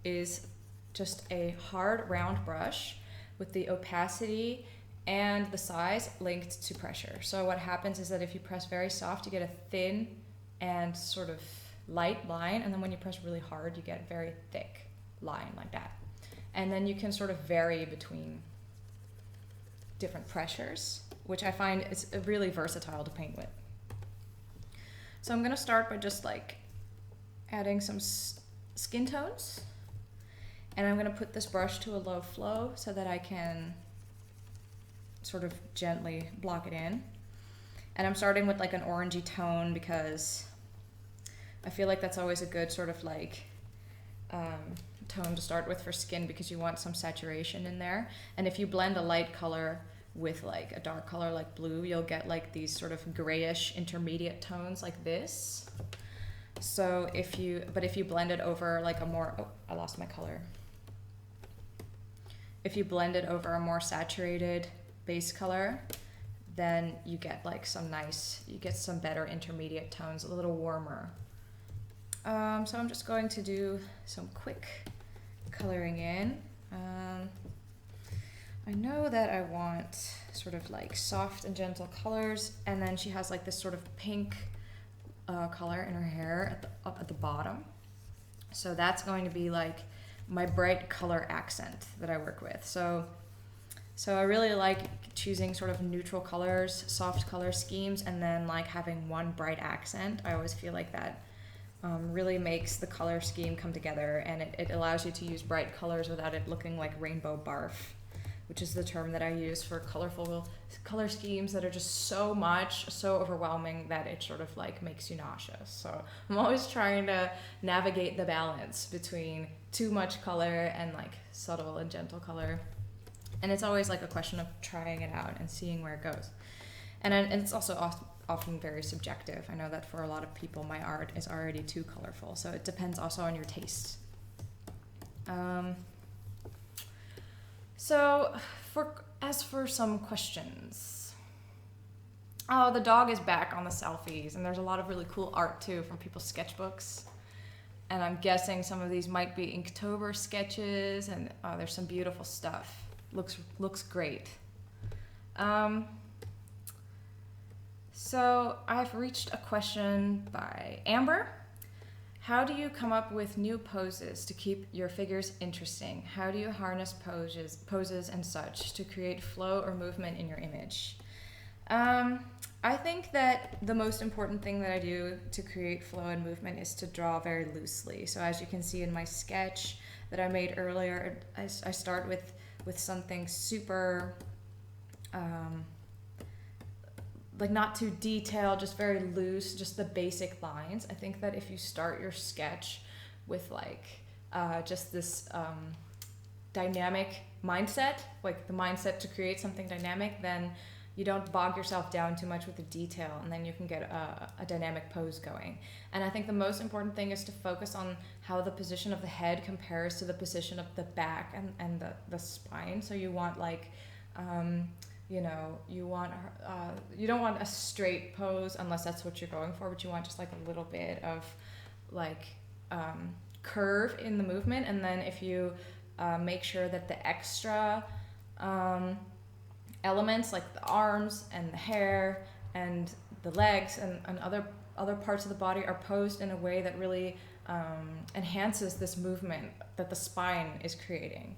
Speaker 1: is just a hard round brush with the opacity and the size linked to pressure. So what happens is that if you press very soft, you get a thin and sort of light line, and then when you press really hard, you get a very thick line like that. And then you can sort of vary between different pressures, which I find is really versatile to paint with. So I'm gonna start by just like adding some skin tones, and I'm gonna put this brush to a low flow so that I can sort of gently block it in. And I'm starting with like an orangey tone because I feel like that's always a good sort of like tone to start with for skin, because you want some saturation in there. And if you blend a light color with like a dark color like blue, you'll get like these sort of grayish intermediate tones like this. So if you blend it over like a more, oh, I lost my color. If you blend it over a more saturated base color, then you get like some better intermediate tones, a little warmer. So I'm just going to do some quick coloring in. I know that I want sort of like soft and gentle colors, and then she has like this sort of pink color in her hair up at the bottom. So that's going to be like my bright color accent that I work with. So I really like choosing sort of neutral colors, soft color schemes, and then like having one bright accent. I always feel like that really makes the color scheme come together, and it allows you to use bright colors without it looking like rainbow barf, which is the term that I use for colorful color schemes that are just so overwhelming that it sort of like makes you nauseous. So I'm always trying to navigate the balance between too much color and like subtle and gentle color. And it's always like a question of trying it out and seeing where it goes. And it's also often very subjective. I know that for a lot of people, my art is already too colorful. So it depends also on your taste. So as for some questions. Oh, the dog is back on the selfies, and there's a lot of really cool art too from people's sketchbooks. And I'm guessing some of these might be Inktober sketches, and there's some beautiful stuff. Looks great. So I've reached a question by Amber. How do you come up with new poses to keep your figures interesting? How do you harness poses and such to create flow or movement in your image? I think that the most important thing that I do to create flow and movement is to draw very loosely. So as you can see in my sketch that I made earlier, I start with something super, like not too detailed, just very loose, just the basic lines. I think that if you start your sketch with like just this dynamic mindset, like the mindset to create something dynamic, then you don't bog yourself down too much with the detail, and then you can get a dynamic pose going. And I think the most important thing is to focus on how the position of the head compares to the position of the back and the spine. So you want like, you don't want a straight pose unless that's what you're going for, but you want just like a little bit of like curve in the movement. And then if you make sure that the extra elements like the arms and the hair and the legs and other parts of the body are posed in a way that really enhances this movement that the spine is creating.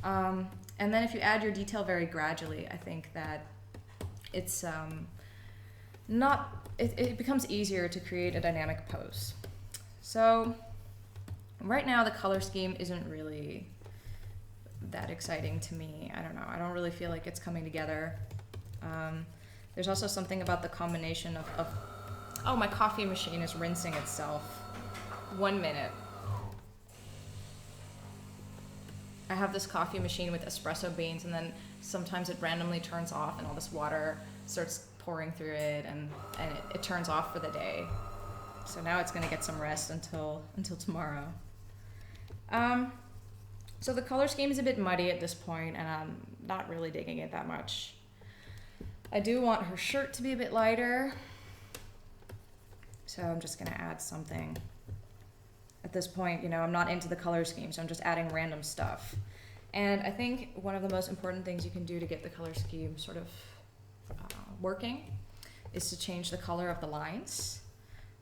Speaker 1: And then if you add your detail very gradually, I think that it's it becomes easier to create a dynamic pose. So right now the color scheme isn't really that exciting to me. I don't know. I don't really feel like it's coming together. There's also something about the combination of oh, my coffee machine is rinsing itself. 1 minute. I have this coffee machine with espresso beans, and then sometimes it randomly turns off and all this water starts pouring through it, and it turns off for the day. So now it's gonna get some rest until tomorrow. So the color scheme is a bit muddy at this point, and I'm not really digging it that much. I do want her shirt to be a bit lighter, so I'm just gonna add something. At this point, I'm not into the color scheme, so I'm just adding random stuff. And I think one of the most important things you can do to get the color scheme sort of working is to change the color of the lines.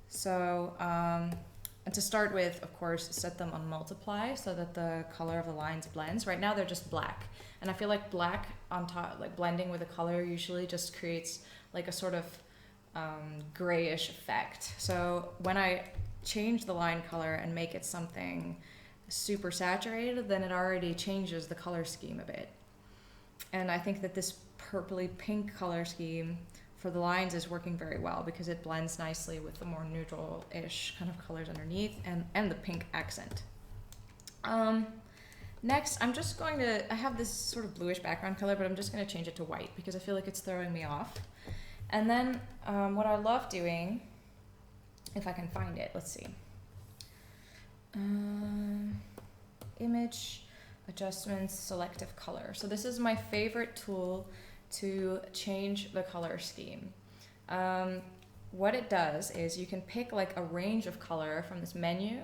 Speaker 1: So, and to start with, of course, set them on multiply so that the color of the lines blends. Right now they're just black. And I feel like black on top, like blending with the color usually just creates like a sort of grayish effect. So when I change the line color and make it something super saturated, then it already changes the color scheme a bit. And I think that this purpley pink color scheme for the lines is working very well because it blends nicely with the more neutral-ish kind of colors underneath and the pink accent. Next, I'm just going to, I have this sort of bluish background color, but I'm just going to change it to white because I feel like it's throwing me off. And then what I love doing, if I can find it, let's see. Image, adjustments, selective color. So this is my favorite tool to change the color scheme. What it does is you can pick like a range of color from this menu,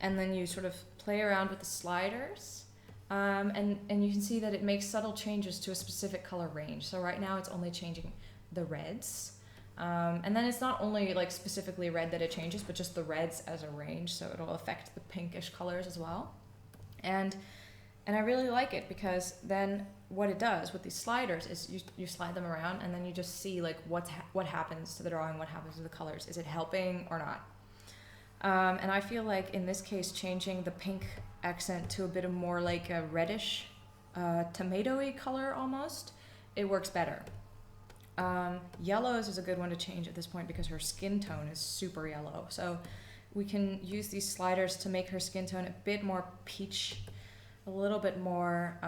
Speaker 1: and then you sort of play around with the sliders, and you can see that it makes subtle changes to a specific color range. So right now it's only changing the reds, and then it's not only like specifically red that it changes, but just the reds as a range, so it'll affect the pinkish colors as well. And I really like it because then what it does with these sliders is you slide them around, and then you just see like what happens to the drawing, what happens to the colors. Is it helping or not? And I feel like in this case, changing the pink accent to a bit of more like a reddish, tomato-y color almost, it works better. Yellows is a good one to change at this point because her skin tone is super yellow. So we can use these sliders to make her skin tone a bit more peach, a little bit more,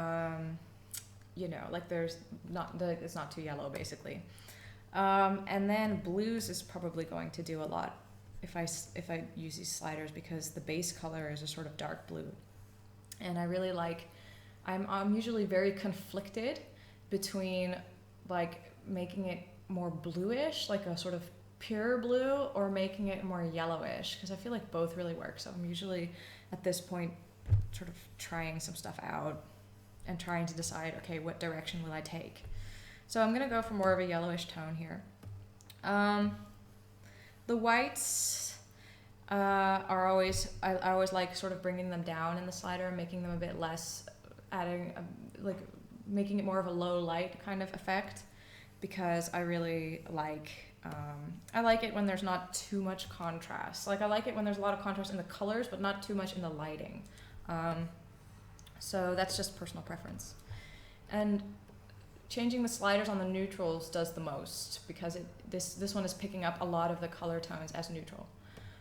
Speaker 1: you know, like it's not too yellow basically. And then blues is probably going to do a lot if I use these sliders because the base color is a sort of dark blue. And I really like, I'm usually very conflicted between like making it more bluish, like a sort of pure blue, or making it more yellowish, because I feel like both really work. So I'm usually at this point sort of trying some stuff out and trying to decide, okay, what direction will I take? So I'm gonna go for more of a yellowish tone here. The whites are always, I always like sort of bringing them down in the slider and making them a bit less, like making it more of a low light kind of effect, because I really like, I like it when there's not too much contrast. Like I like it when there's a lot of contrast in the colors, but not too much in the lighting. So that's just personal preference. And changing the sliders on the neutrals does the most, because this one is picking up a lot of the color tones as neutral.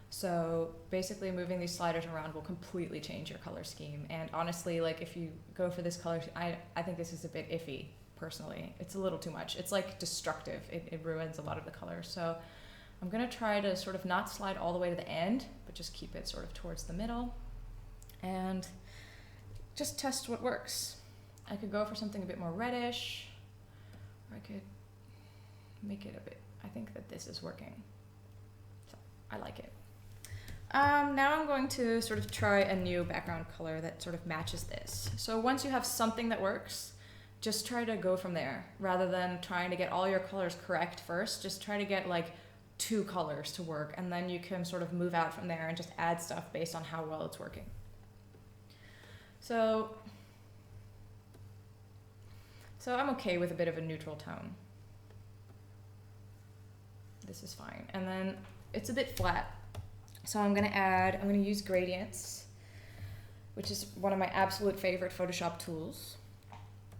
Speaker 1: So basically moving these sliders around will completely change your color scheme. And honestly, like if you go for this color, I think this is a bit iffy personally. It's a little too much. It's like destructive. It ruins a lot of the colors. So I'm gonna try to sort of not slide all the way to the end, but just keep it sort of towards the middle and just test what works. I could go for something a bit more reddish, or I could make it a bit, I think that this is working. So I like it. Now I'm going to sort of try a new background color that sort of matches this. So once you have something that works, just try to go from there rather than trying to get all your colors correct first. Just try to get like 2 colors to work, and then you can sort of move out from there and just add stuff based on how well it's working. So I'm okay with a bit of a neutral tone. This is fine. And then it's a bit flat. So I'm gonna use gradients, which is one of my absolute favorite Photoshop tools.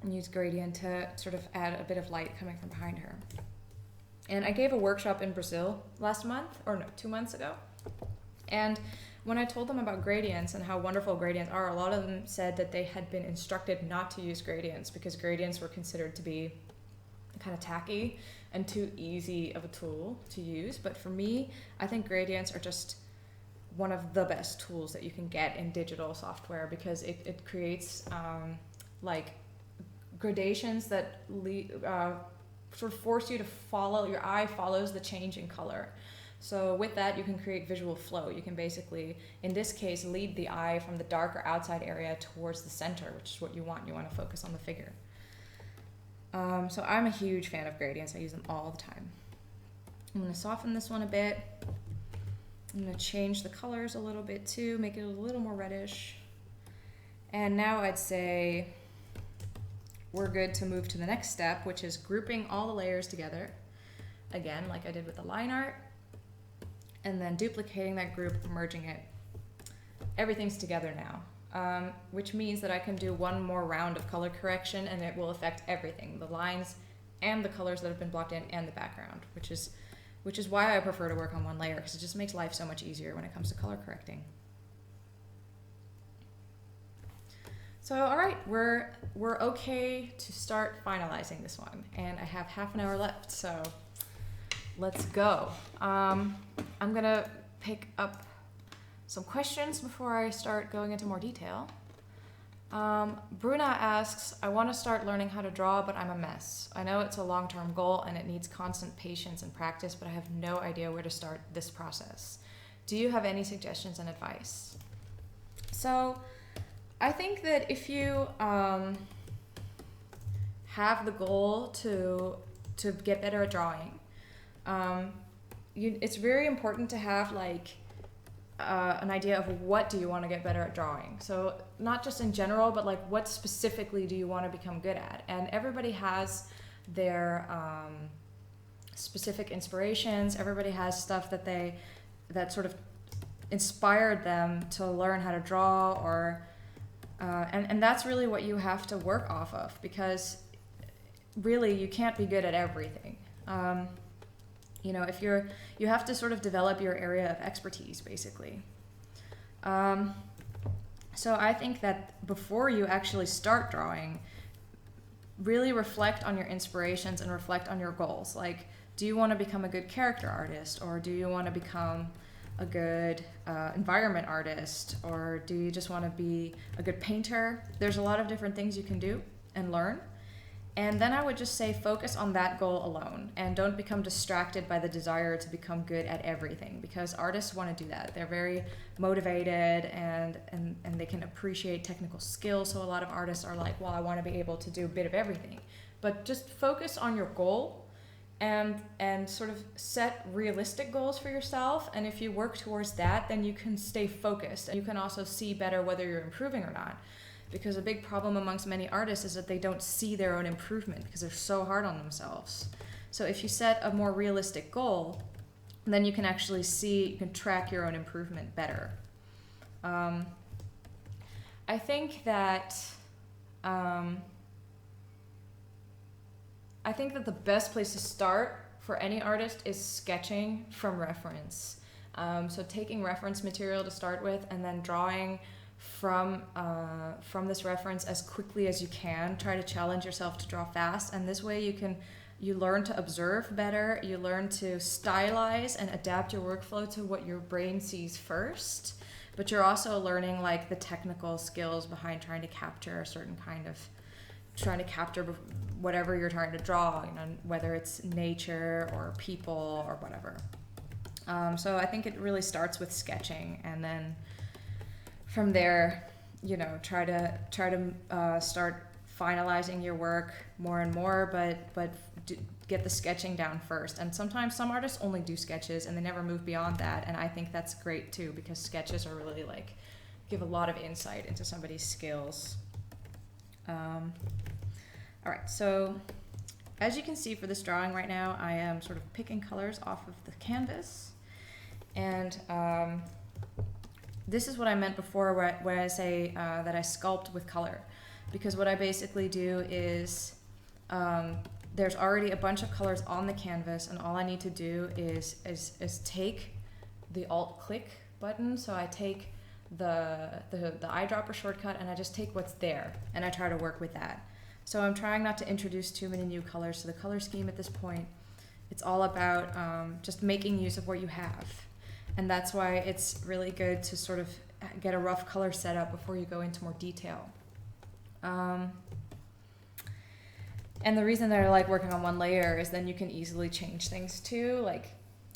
Speaker 1: And use gradient to sort of add a bit of light coming from behind her. And I gave a workshop in Brazil last month, or no, 2 months ago. And when I told them about gradients and how wonderful gradients are, a lot of them said that they had been instructed not to use gradients because gradients were considered to be kind of tacky and too easy of a tool to use. But for me, I think gradients are just one of the best tools that you can get in digital software, because it creates like gradations that sort of force you to follow, your eye follows the change in color. So with that, you can create visual flow. You can basically, in this case, lead the eye from the darker outside area towards the center, which is what you want. You want to focus on the figure. So I'm a huge fan of gradients. I use them all the time. I'm going to soften this one a bit. I'm gonna change the colors a little bit too, make it a little more reddish. And now I'd say we're good to move to the next step, which is grouping all the layers together. Again, like I did with the line art. And then duplicating that group, merging it. Everything's together now, which means that I can do one more round of color correction and it will affect everything, the lines and the colors that have been blocked in and the background, which is why I prefer to work on one layer, because it just makes life so much easier when it comes to color correcting. So, all right, we're okay to start finalizing this one, and I have half an hour left, so let's go. I'm gonna pick up some questions before I start going into more detail. Bruna asks, I want to start learning how to draw, but I'm a mess. I know it's a long-term goal and it needs constant patience and practice, but I have no idea where to start this process. Do you have any suggestions and advice? So I think that if you have the goal to get better at drawing, it's very important to have like an idea of what do you want to get better at drawing. So not just in general, but like what specifically do you want to become good at? And everybody has their specific inspirations. Everybody has stuff that sort of inspired them to learn how to draw, or and that's really what you have to work off of, because really you can't be good at everything. You know, you have to sort of develop your area of expertise, basically. So I think that before you actually start drawing, really reflect on your inspirations and reflect on your goals. Like, do you want to become a good character artist, or do you want to become a good environment artist, or do you just want to be a good painter? There's a lot of different things you can do and learn. And then I would just say focus on that goal alone, and don't become distracted by the desire to become good at everything, because artists want to do that. They're very motivated and they can appreciate technical skills. So a lot of artists are like, well, I want to be able to do a bit of everything. But just focus on your goal and sort of set realistic goals for yourself. And if you work towards that, then you can stay focused. And you can also see better whether you're improving or not. Because a big problem amongst many artists is that they don't see their own improvement because they're so hard on themselves. So if you set a more realistic goal, then you can actually see, you can track your own improvement better. I think that the best place to start for any artist is sketching from reference. So taking reference material to start with, and then drawing from this reference as quickly as you can. Try to challenge yourself to draw fast, and this way you learn to observe better, you learn to stylize and adapt your workflow to what your brain sees first, but you're also learning like the technical skills behind trying to capture whatever you're trying to draw, you know, whether it's nature or people or whatever. So I think it really starts with sketching, and then from there, you know, try to start finalizing your work more and more, but get the sketching down first. And sometimes some artists only do sketches and they never move beyond that, and I think that's great too, because sketches are really like give a lot of insight into somebody's skills. All right, so as you can see for this drawing right now, I am sort of picking colors off of the canvas, and this is what I meant before where I say that I sculpt with color, because what I basically do is there's already a bunch of colors on the canvas, and all I need to do is take the Alt-click button. So I take the eyedropper shortcut, and I just take what's there, and I try to work with that. So I'm trying not to introduce too many new colors to the color scheme at this point. It's all about just making use of what you have. And that's why it's really good to sort of get a rough color setup before you go into more detail. And the reason that I like working on one layer is then you can easily change things too. Like,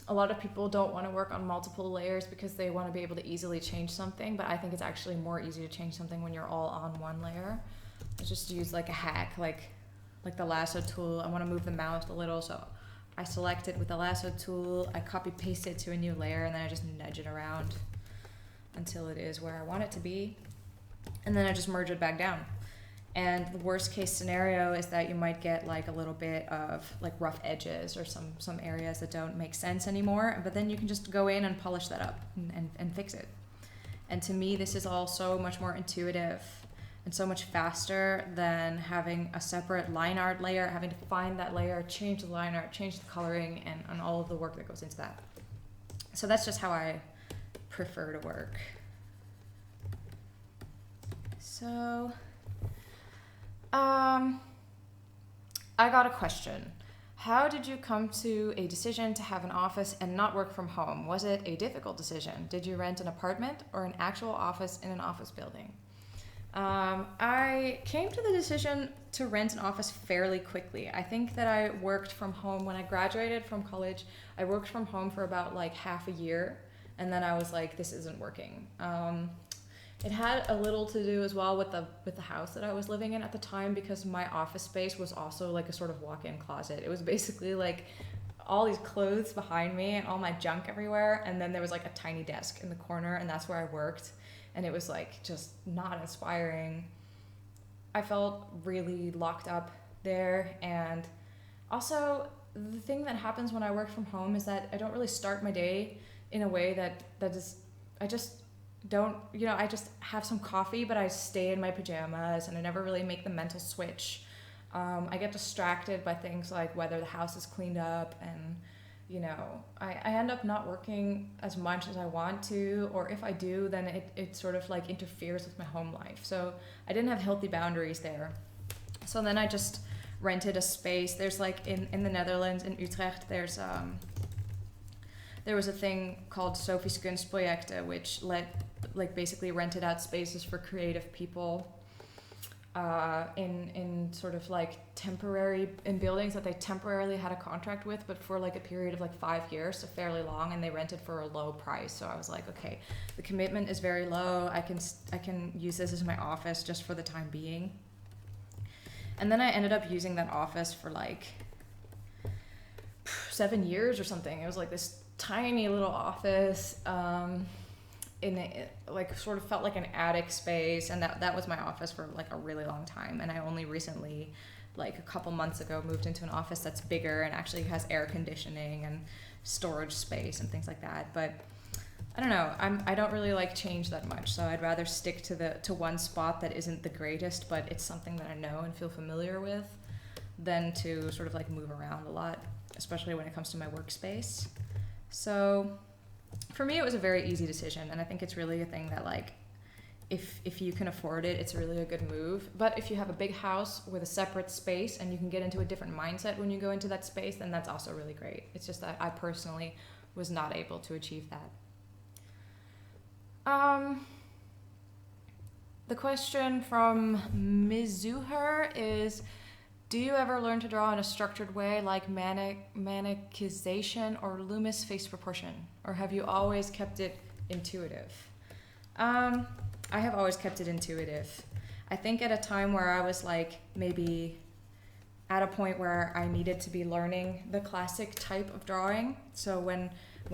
Speaker 1: a lot of people don't want to work on multiple layers because they want to be able to easily change something, but I think it's actually more easy to change something when you're all on one layer. I just use like a hack, like the lasso tool. I want to move the mouse a little, so I select it with the lasso tool, I copy paste it to a new layer, and then I just nudge it around until it is where I want it to be. And then I just merge it back down. And the worst case scenario is that you might get like a little bit of like rough edges or some areas that don't make sense anymore, but then you can just go in and polish that up and fix it. And to me, this is all so much more intuitive and so much faster than having a separate line art layer, having to find that layer, change the line art, change the coloring, and all of the work that goes into that. So that's just how I prefer to work. So I got a question. How did you come to a decision to have an office and not work from home? Was it a difficult decision? Did you rent an apartment or an actual office in an office building? I came to the decision to rent an office fairly quickly. I think that I worked from home when I graduated from college. I worked from home for about like half a year, and then I was like, this isn't working. It had a little to do as well with the house that I was living in at the time, because my office space was also like a sort of walk-in closet. It was basically like all these clothes behind me and all my junk everywhere, and then there was like a tiny desk in the corner, and that's where I worked. And it was like just not inspiring. I felt really locked up there. And also the thing that happens when I work from home is that I don't really start my day in a way that is, I just don't, I just have some coffee, but I stay in my pajamas and I never really make the mental switch. I get distracted by things like whether the house is cleaned up, and I end up not working as much as I want to, or if I do, then it sort of like interferes with my home life. So I didn't have healthy boundaries there. So then I just rented a space. There's like in the Netherlands, in Utrecht, there was a thing called Sophie's Kunstprojecten, which basically rented out spaces for creative people in sort of like in buildings that they temporarily had a contract with, but for like a period of like 5 years, so fairly long, and they rented for a low price. So I was like, okay, the commitment is very low. I can use this as my office just for the time being. And then I ended up using that office for like 7 years or something. It was like this tiny little office, like sort of felt like an attic space, and that was my office for like a really long time. And I only recently, like a couple months ago, moved into an office that's bigger and actually has air conditioning and storage space and things like that. But I don't know, I don't really like change that much, so I'd rather stick to one spot that isn't the greatest, but it's something that I know and feel familiar with, than to sort of like move around a lot, especially when it comes to my workspace. So for me, it was a very easy decision, and I think it's really a thing that, like, if you can afford it, it's really a good move. But if you have a big house with a separate space and you can get into a different mindset when you go into that space, then that's also really great. It's just that I personally was not able to achieve that. The question from Mizuher is, do you ever learn to draw in a structured way like manicization or Loomis face proportion? Or have you always kept it intuitive? I have always kept it intuitive. I think at a time where I was like maybe at a point where I needed to be learning the classic type of drawing. So when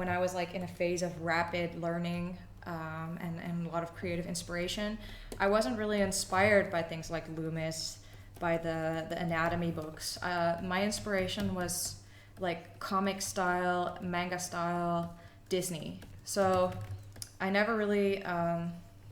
Speaker 1: I was like in a phase of rapid learning and a lot of creative inspiration, I wasn't really inspired by things like Loomis, by the anatomy books. My inspiration was like comic style, manga style, Disney. So I never really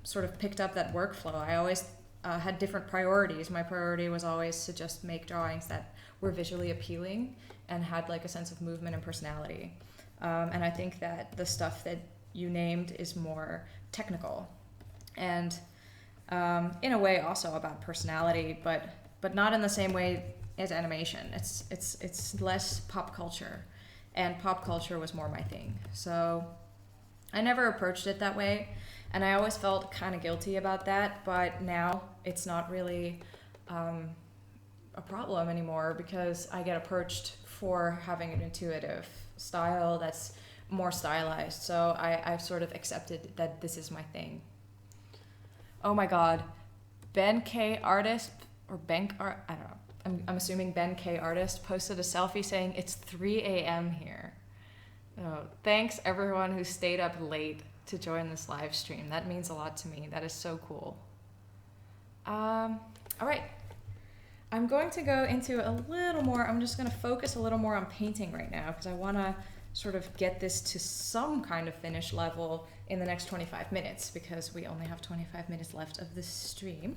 Speaker 1: sort of picked up that workflow. I always had different priorities. My priority was always to just make drawings that were visually appealing and had like a sense of movement and personality. And I think that the stuff that you named is more technical and in a way also about personality, but not in the same way as animation. It's less pop culture, and pop culture was more my thing. So I never approached it that way, and I always felt kind of guilty about that, but now it's not really a problem anymore, because I get approached for having an intuitive style that's more stylized. So I've sort of accepted that this is my thing. Oh my god, Ben K artist or Bank art, I don't know. I'm assuming Ben K Artist posted a selfie saying it's 3 a.m. here. Oh, thanks everyone who stayed up late to join this live stream. That means a lot to me. That is so cool. All right. I'm going to go into a little more, I'm just going to focus a little more on painting right now because I want to sort of get this to some kind of finish level in the next 25 minutes because we only have 25 minutes left of this stream.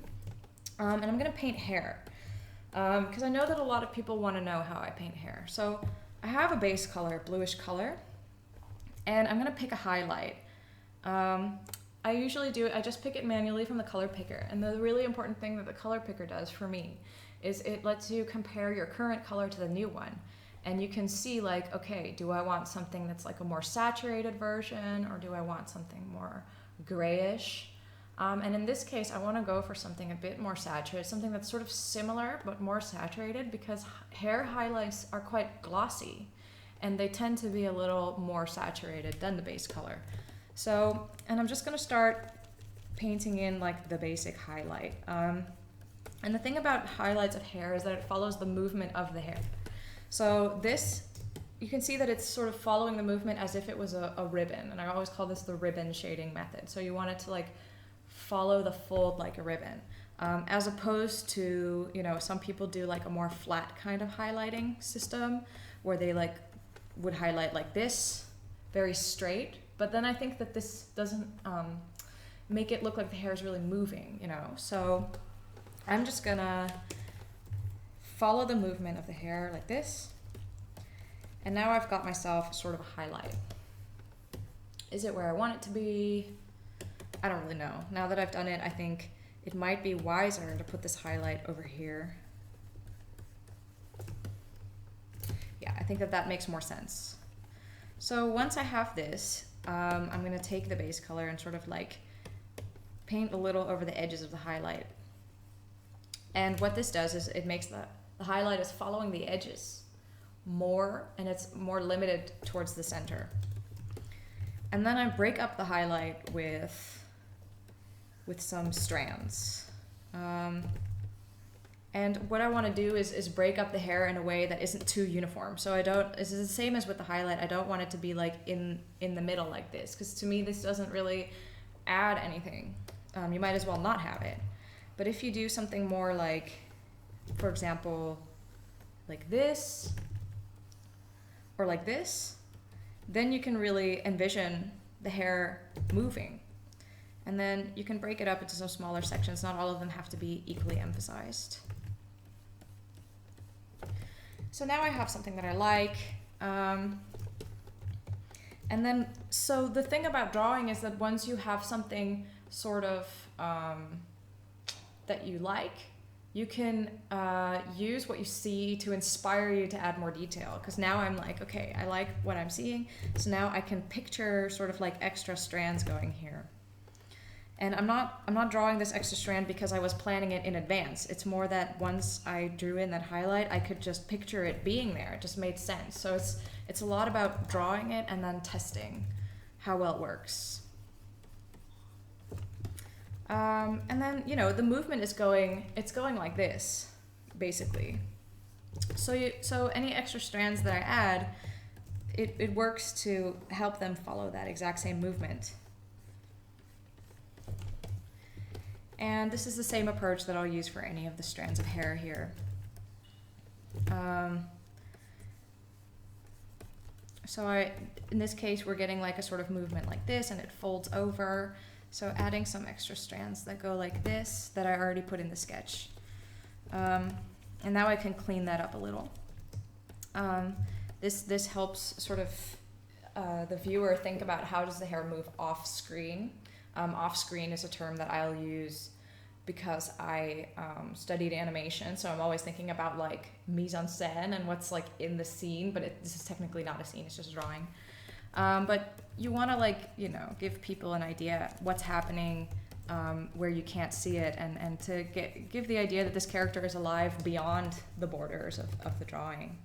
Speaker 1: And I'm going to paint hair because I know that a lot of people want to know how I paint hair. So I have a base color, bluish color, and I'm going to pick a highlight. I usually do it, I just pick it manually from the color picker. And the really important thing that the color picker does for me is it lets you compare your current color to the new one. And you can see like, okay, do I want something that's like a more saturated version or do I want something more grayish? And in this case, I want to go for something a bit more saturated, something that's sort of similar but more saturated because hair highlights are quite glossy and they tend to be a little more saturated than the base color. So, and I'm just going to start painting in like the basic highlight. And the thing about highlights of hair is that it follows the movement of the hair. So this, you can see that it's sort of following the movement as if it was a ribbon. And I always call this the ribbon shading method. So you want it to like follow the fold like a ribbon. As opposed to, you know, some people do like a more flat kind of highlighting system where they like would highlight like this, very straight. But then I think that this doesn't make it look like the hair is really moving, you know. So I'm just gonna follow the movement of the hair like this. And now I've got myself sort of a highlight. Is it where I want it to be? I don't really know. Now that I've done it, I think it might be wiser to put this highlight over here. Yeah, I think that that makes more sense. So once I have this, I'm gonna take the base color and sort of like paint a little over the edges of the highlight. And what this does is it makes the highlight is following the edges more and it's more limited towards the center. And then I break up the highlight with some strands. And what I want to do is break up the hair in a way that isn't too uniform. So this is the same as with the highlight. I don't want it to be like in the middle like this, because to me this doesn't really add anything. You might as well not have it. But if you do something more like, for example, like this, or like this, then you can really envision the hair moving. And then you can break it up into some smaller sections. Not all of them have to be equally emphasized. So now I have something that I like. And then, so the thing about drawing is that once you have something sort of that you like, you can use what you see to inspire you to add more detail. Because now I'm like, okay, I like what I'm seeing. So now I can picture sort of like extra strands going here. And I'm not drawing this extra strand because I was planning it in advance. It's more that once I drew in that highlight, I could just picture it being there. It just made sense. So it's a lot about drawing it and then testing how well it works. And then, you know, the movement is going like this, basically. So any extra strands that I add, it works to help them follow that exact same movement. And this is the same approach that I'll use for any of the strands of hair here. So in this case, we're getting like a sort of movement like this and it folds over. So adding some extra strands that go like this that I already put in the sketch. And now I can clean that up a little. This helps sort of the viewer think about how does the hair move off screen. Off screen is a term that I'll use because I studied animation, so I'm always thinking about like mise en scène and what's like in the scene, but this is technically not a scene, it's just a drawing. But you want to like, you know, give people an idea what's happening where you can't see it, and to give the idea that this character is alive beyond the borders of the drawing.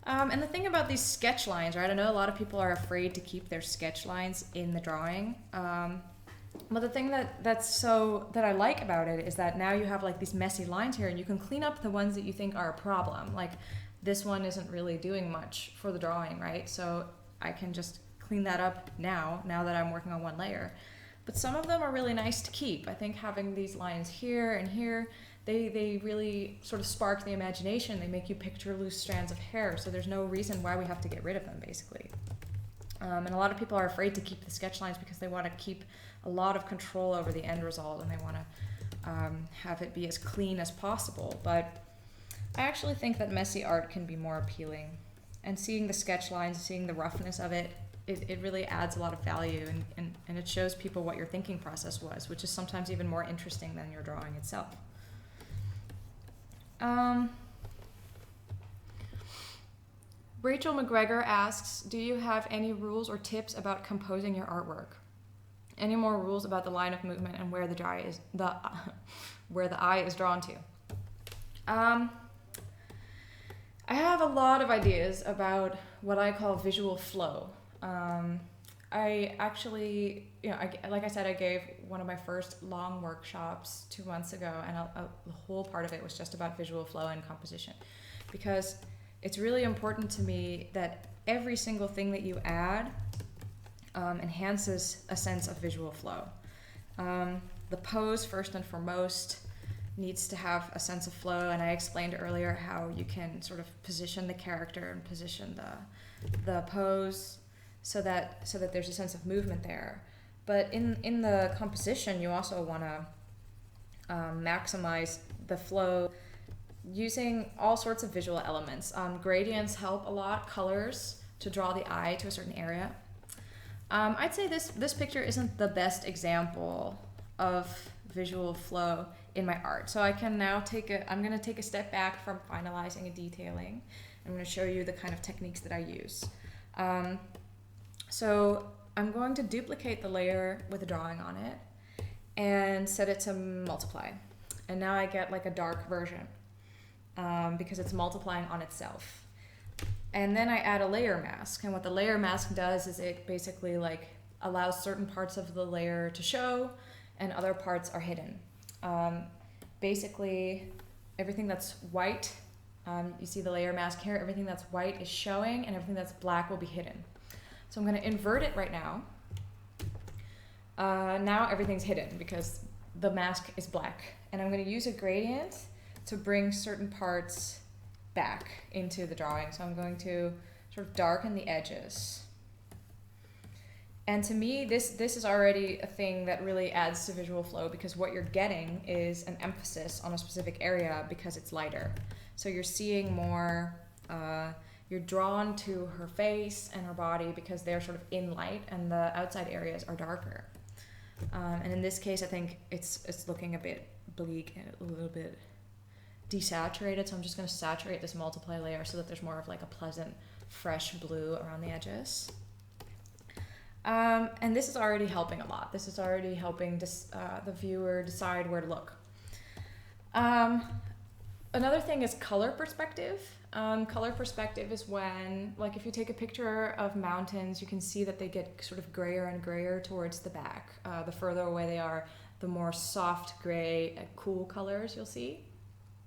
Speaker 1: And the thing about these sketch lines, right? I know a lot of people are afraid to keep their sketch lines in the drawing. But the thing that I like about it is that now you have like these messy lines here, and you can clean up the ones that you think are a problem. Like this one isn't really doing much for the drawing, right? So I can just clean that up now that I'm working on one layer. But some of them are really nice to keep. I think having these lines here and here, they really sort of spark the imagination. They make you picture loose strands of hair, so there's no reason why we have to get rid of them, basically. And a lot of people are afraid to keep the sketch lines because they want to keep a lot of control over the end result, and they want to have it be as clean as possible. But I actually think that messy art can be more appealing. And seeing the sketch lines, seeing the roughness of it, it really adds a lot of value, and it shows people what your thinking process was, which is sometimes even more interesting than your drawing itself. Rachel McGregor asks, do you have any rules or tips about composing your artwork? Any more rules about the line of movement and where the eye is drawn to? I have a lot of ideas about what I call visual flow. I actually, like I said, I gave one of my first long workshops 2 months ago, and the whole part of it was just about visual flow and composition, because it's really important to me that every single thing that you add enhances a sense of visual flow. The pose, first and foremost, needs to have a sense of flow, and I explained earlier how you can sort of position the character and position the pose so that there's a sense of movement there. But in the composition, you also want to maximize the flow using all sorts of visual elements. Gradients help a lot, colors to draw the eye to a certain area. I'd say this picture isn't the best example of visual flow in my art. So I can now I'm going to take a step back from finalizing and detailing. I'm going to show you the kind of techniques that I use. So I'm going to duplicate the layer with a drawing on it and set it to multiply. And now I get like a dark version because it's multiplying on itself. And then I add a layer mask. And what the layer mask does is it basically like allows certain parts of the layer to show and other parts are hidden. Basically, everything that's white, you see the layer mask here, everything that's white is showing and everything that's black will be hidden. So I'm going to invert it right now. Now everything's hidden because the mask is black. And I'm going to use a gradient to bring certain parts back into the drawing. So I'm going to sort of darken the edges. And to me, this is already a thing that really adds to visual flow, because what you're getting is an emphasis on a specific area because it's lighter. So you're seeing more, you're drawn to her face and her body because they're sort of in light and the outside areas are darker. And in this case, I think it's looking a bit bleak and a little bit desaturated. So I'm just going to saturate this multiply layer so that there's more of like a pleasant, fresh blue around the edges. And this is already helping a lot. This is already helping the viewer decide where to look. Another thing is color perspective. Color perspective is when, like if you take a picture of mountains, you can see that they get sort of grayer and grayer towards the back. The further away they are, the more soft gray, cool colors you'll see.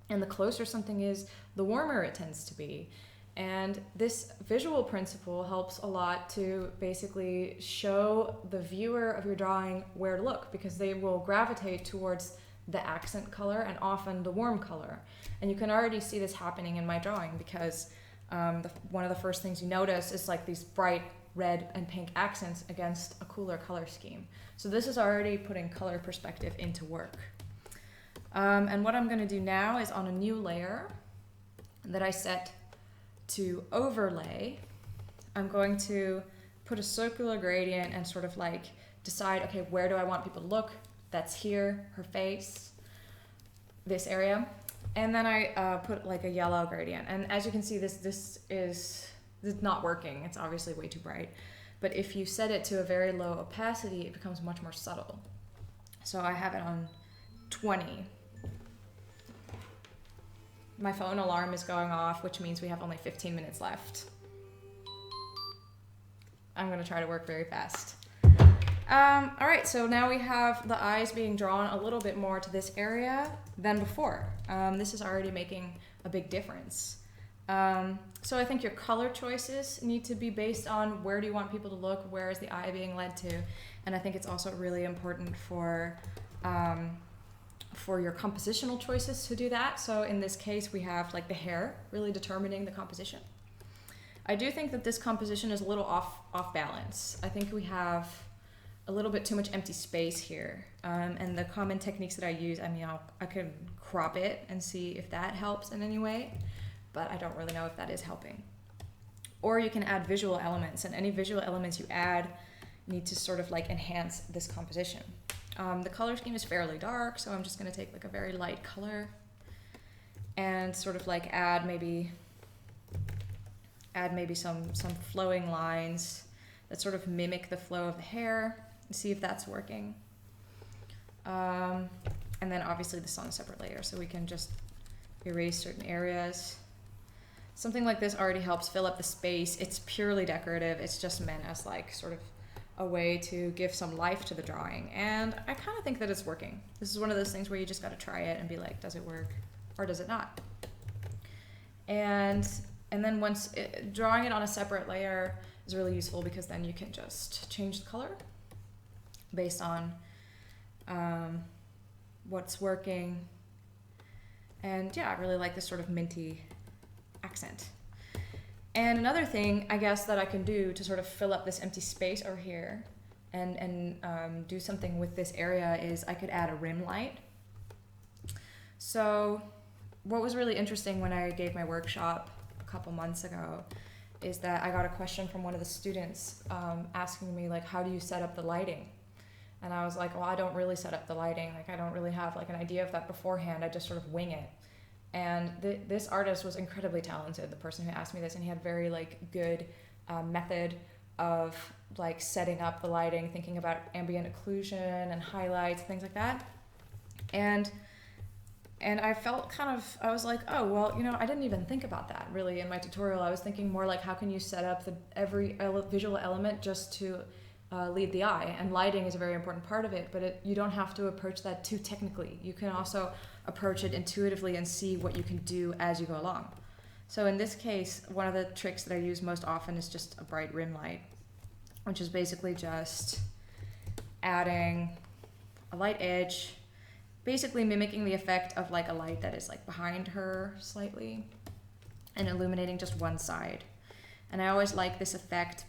Speaker 1: And the closer something is, the warmer it tends to be. And this visual principle helps a lot to basically show the viewer of your drawing where to look, because they will gravitate towards the accent color and often the warm color. And you can already see this happening in my drawing because one of the first things you notice is like these bright red and pink accents against a cooler color scheme. So this is already putting color perspective into work. And what I'm going to do now is on a new layer that I set to overlay, I'm going to put a circular gradient and sort of like decide, okay, where do I want people to look? That's here, her face, this area. And then I put like a yellow gradient. And as you can see, this is not working. It's obviously way too bright. But if you set it to a very low opacity, it becomes much more subtle. So I have it on 20. My phone alarm is going off, which means we have only 15 minutes left. I'm gonna try to work very fast. All right, so now we have the eyes being drawn a little bit more to this area than before. This is already making a big difference. So I think your color choices need to be based on where do you want people to look, where is the eye being led to, and I think it's also really important for your compositional choices to do that. So in this case, we have like the hair really determining the composition. I do think that this composition is a little off balance. I think we have a little bit too much empty space here. And the common techniques that I use, I mean, I could crop it and see if that helps in any way, but I don't really know if that is helping. Or you can add visual elements, and any visual elements you add need to sort of like enhance this composition. The color scheme is fairly dark, so I'm just gonna take like a very light color and sort of like add maybe some flowing lines that sort of mimic the flow of the hair and see if that's working. And then obviously this is on a separate layer, so we can just erase certain areas. Something like this already helps fill up the space. It's purely decorative. It's just meant as like sort of a way to give some life to the drawing. And I kind of think that it's working. This is one of those things where you just got to try it and be like, does it work or does it not? And then drawing it on a separate layer is really useful, because then you can just change the color based on what's working. And yeah, I really like this sort of minty accent. And another thing, I guess, that I can do to sort of fill up this empty space over here and do something with this area is I could add a rim light. So what was really interesting when I gave my workshop a couple months ago is that I got a question from one of the students asking me, like, how do you set up the lighting? And I was like, well, I don't really set up the lighting. Like, I don't really have like an idea of that beforehand. I just sort of wing it. And this artist was incredibly talented, the person who asked me this, and he had very like good method of like setting up the lighting, thinking about ambient occlusion and highlights, things like that. And I felt I was like, oh, well, you know, I didn't even think about that really in my tutorial. I was thinking more like, how can you set up every visual element just to lead the eye? And lighting is a very important part of it, but you don't have to approach that too technically. You can also approach it intuitively and see what you can do as you go along. So in this case, one of the tricks that I use most often is just a bright rim light, which is basically just adding a light edge, basically mimicking the effect of like a light that is like behind her slightly and illuminating just one side. And I always like this effect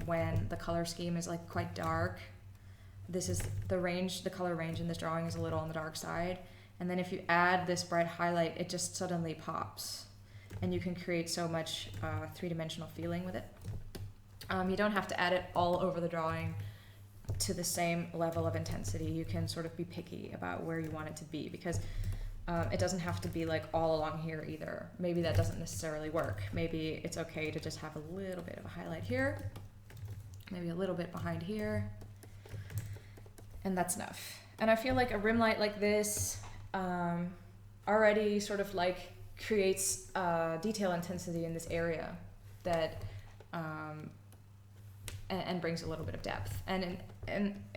Speaker 1: when the color scheme is like quite dark. This is the color range in this drawing is a little on the dark side. And then if you add this bright highlight, it just suddenly pops. And you can create so much three-dimensional feeling with it. You don't have to add it all over the drawing to the same level of intensity. You can sort of be picky about where you want it to be, because it doesn't have to be like all along here either. Maybe that doesn't necessarily work. Maybe it's okay to just have a little bit of a highlight here, maybe a little bit behind here, and that's enough. And I feel like a rim light like this already sort of like creates detail intensity in this area that and brings a little bit of depth. And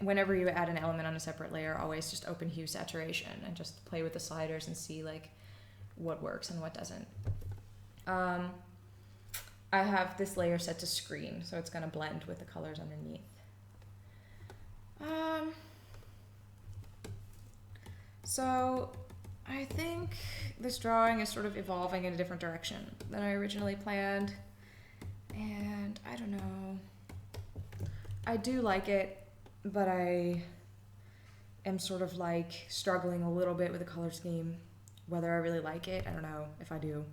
Speaker 1: whenever you add an element on a separate layer, always just open hue saturation and just play with the sliders and see like what works and what doesn't. I have this layer set to screen, so it's going to blend with the colors underneath. So I think this drawing is sort of evolving in a different direction than I originally planned, and I don't know. I do like it, but I am sort of like struggling a little bit with the color scheme. Whether I really like it, I don't know if I do.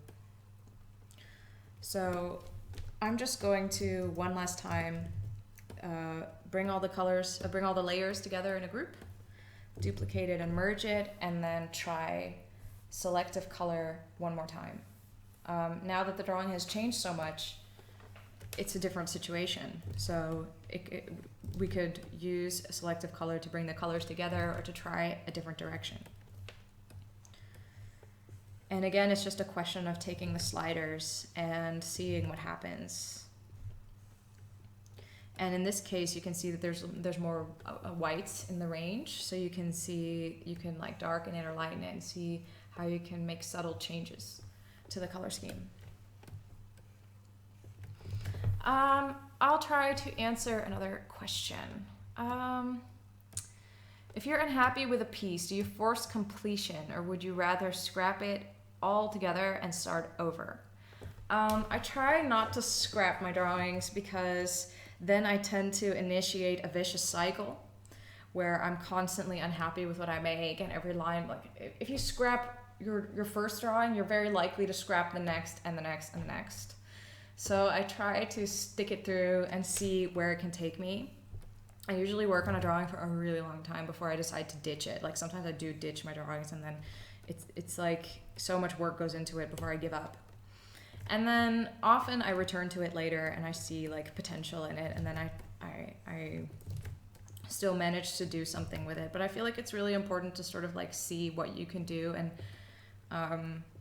Speaker 1: So I'm just going to one last time bring all the layers together in a group, duplicate it and merge it, and then try selective color one more time. Now that the drawing has changed so much, it's a different situation. So we could use a selective color to bring the colors together or to try a different direction. And again, it's just a question of taking the sliders and seeing what happens. And in this case, you can see that there's more whites in the range. So you can like darken it or lighten it and see how you can make subtle changes to the color scheme. I'll try to answer another question. If you're unhappy with a piece, do you force completion, or would you rather scrap it all together and start over? I try not to scrap my drawings because then I tend to initiate a vicious cycle where I'm constantly unhappy with what I make, and every line, like if you scrap your first drawing, you're very likely to scrap the next and the next and the next. So I try to stick it through and see where it can take me. I usually work on a drawing for a really long time before I decide to ditch it. Like sometimes I do ditch my drawings, and then it's like so much work goes into it before I give up. And then often I return to it later and I see like potential in it, and then I still manage to do something with it. But I feel like it's really important to sort of like see what you can do and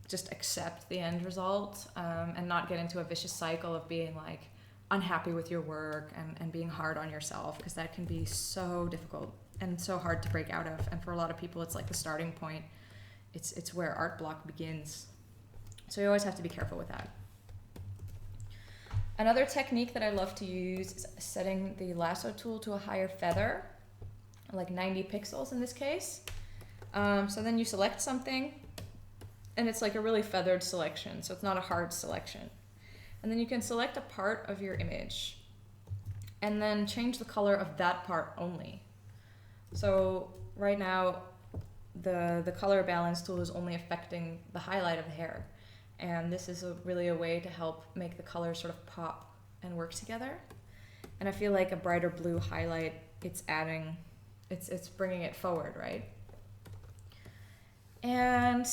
Speaker 1: just accept the end result, and not get into a vicious cycle of being like unhappy with your work and being hard on yourself, because that can be so difficult and so hard to break out of. And for a lot of people, it's like the starting point. It's where art block begins. So you always have to be careful with that. Another technique that I love to use is setting the lasso tool to a higher feather, like 90 pixels in this case. So then you select something, and it's like a really feathered selection, so it's not a hard selection. And then you can select a part of your image and then change the color of that part only. So right now, the color balance tool is only affecting the highlight of the hair. And this is really a way to help make the colors sort of pop and work together. And I feel like a brighter blue highlight, it's bringing it forward, right? And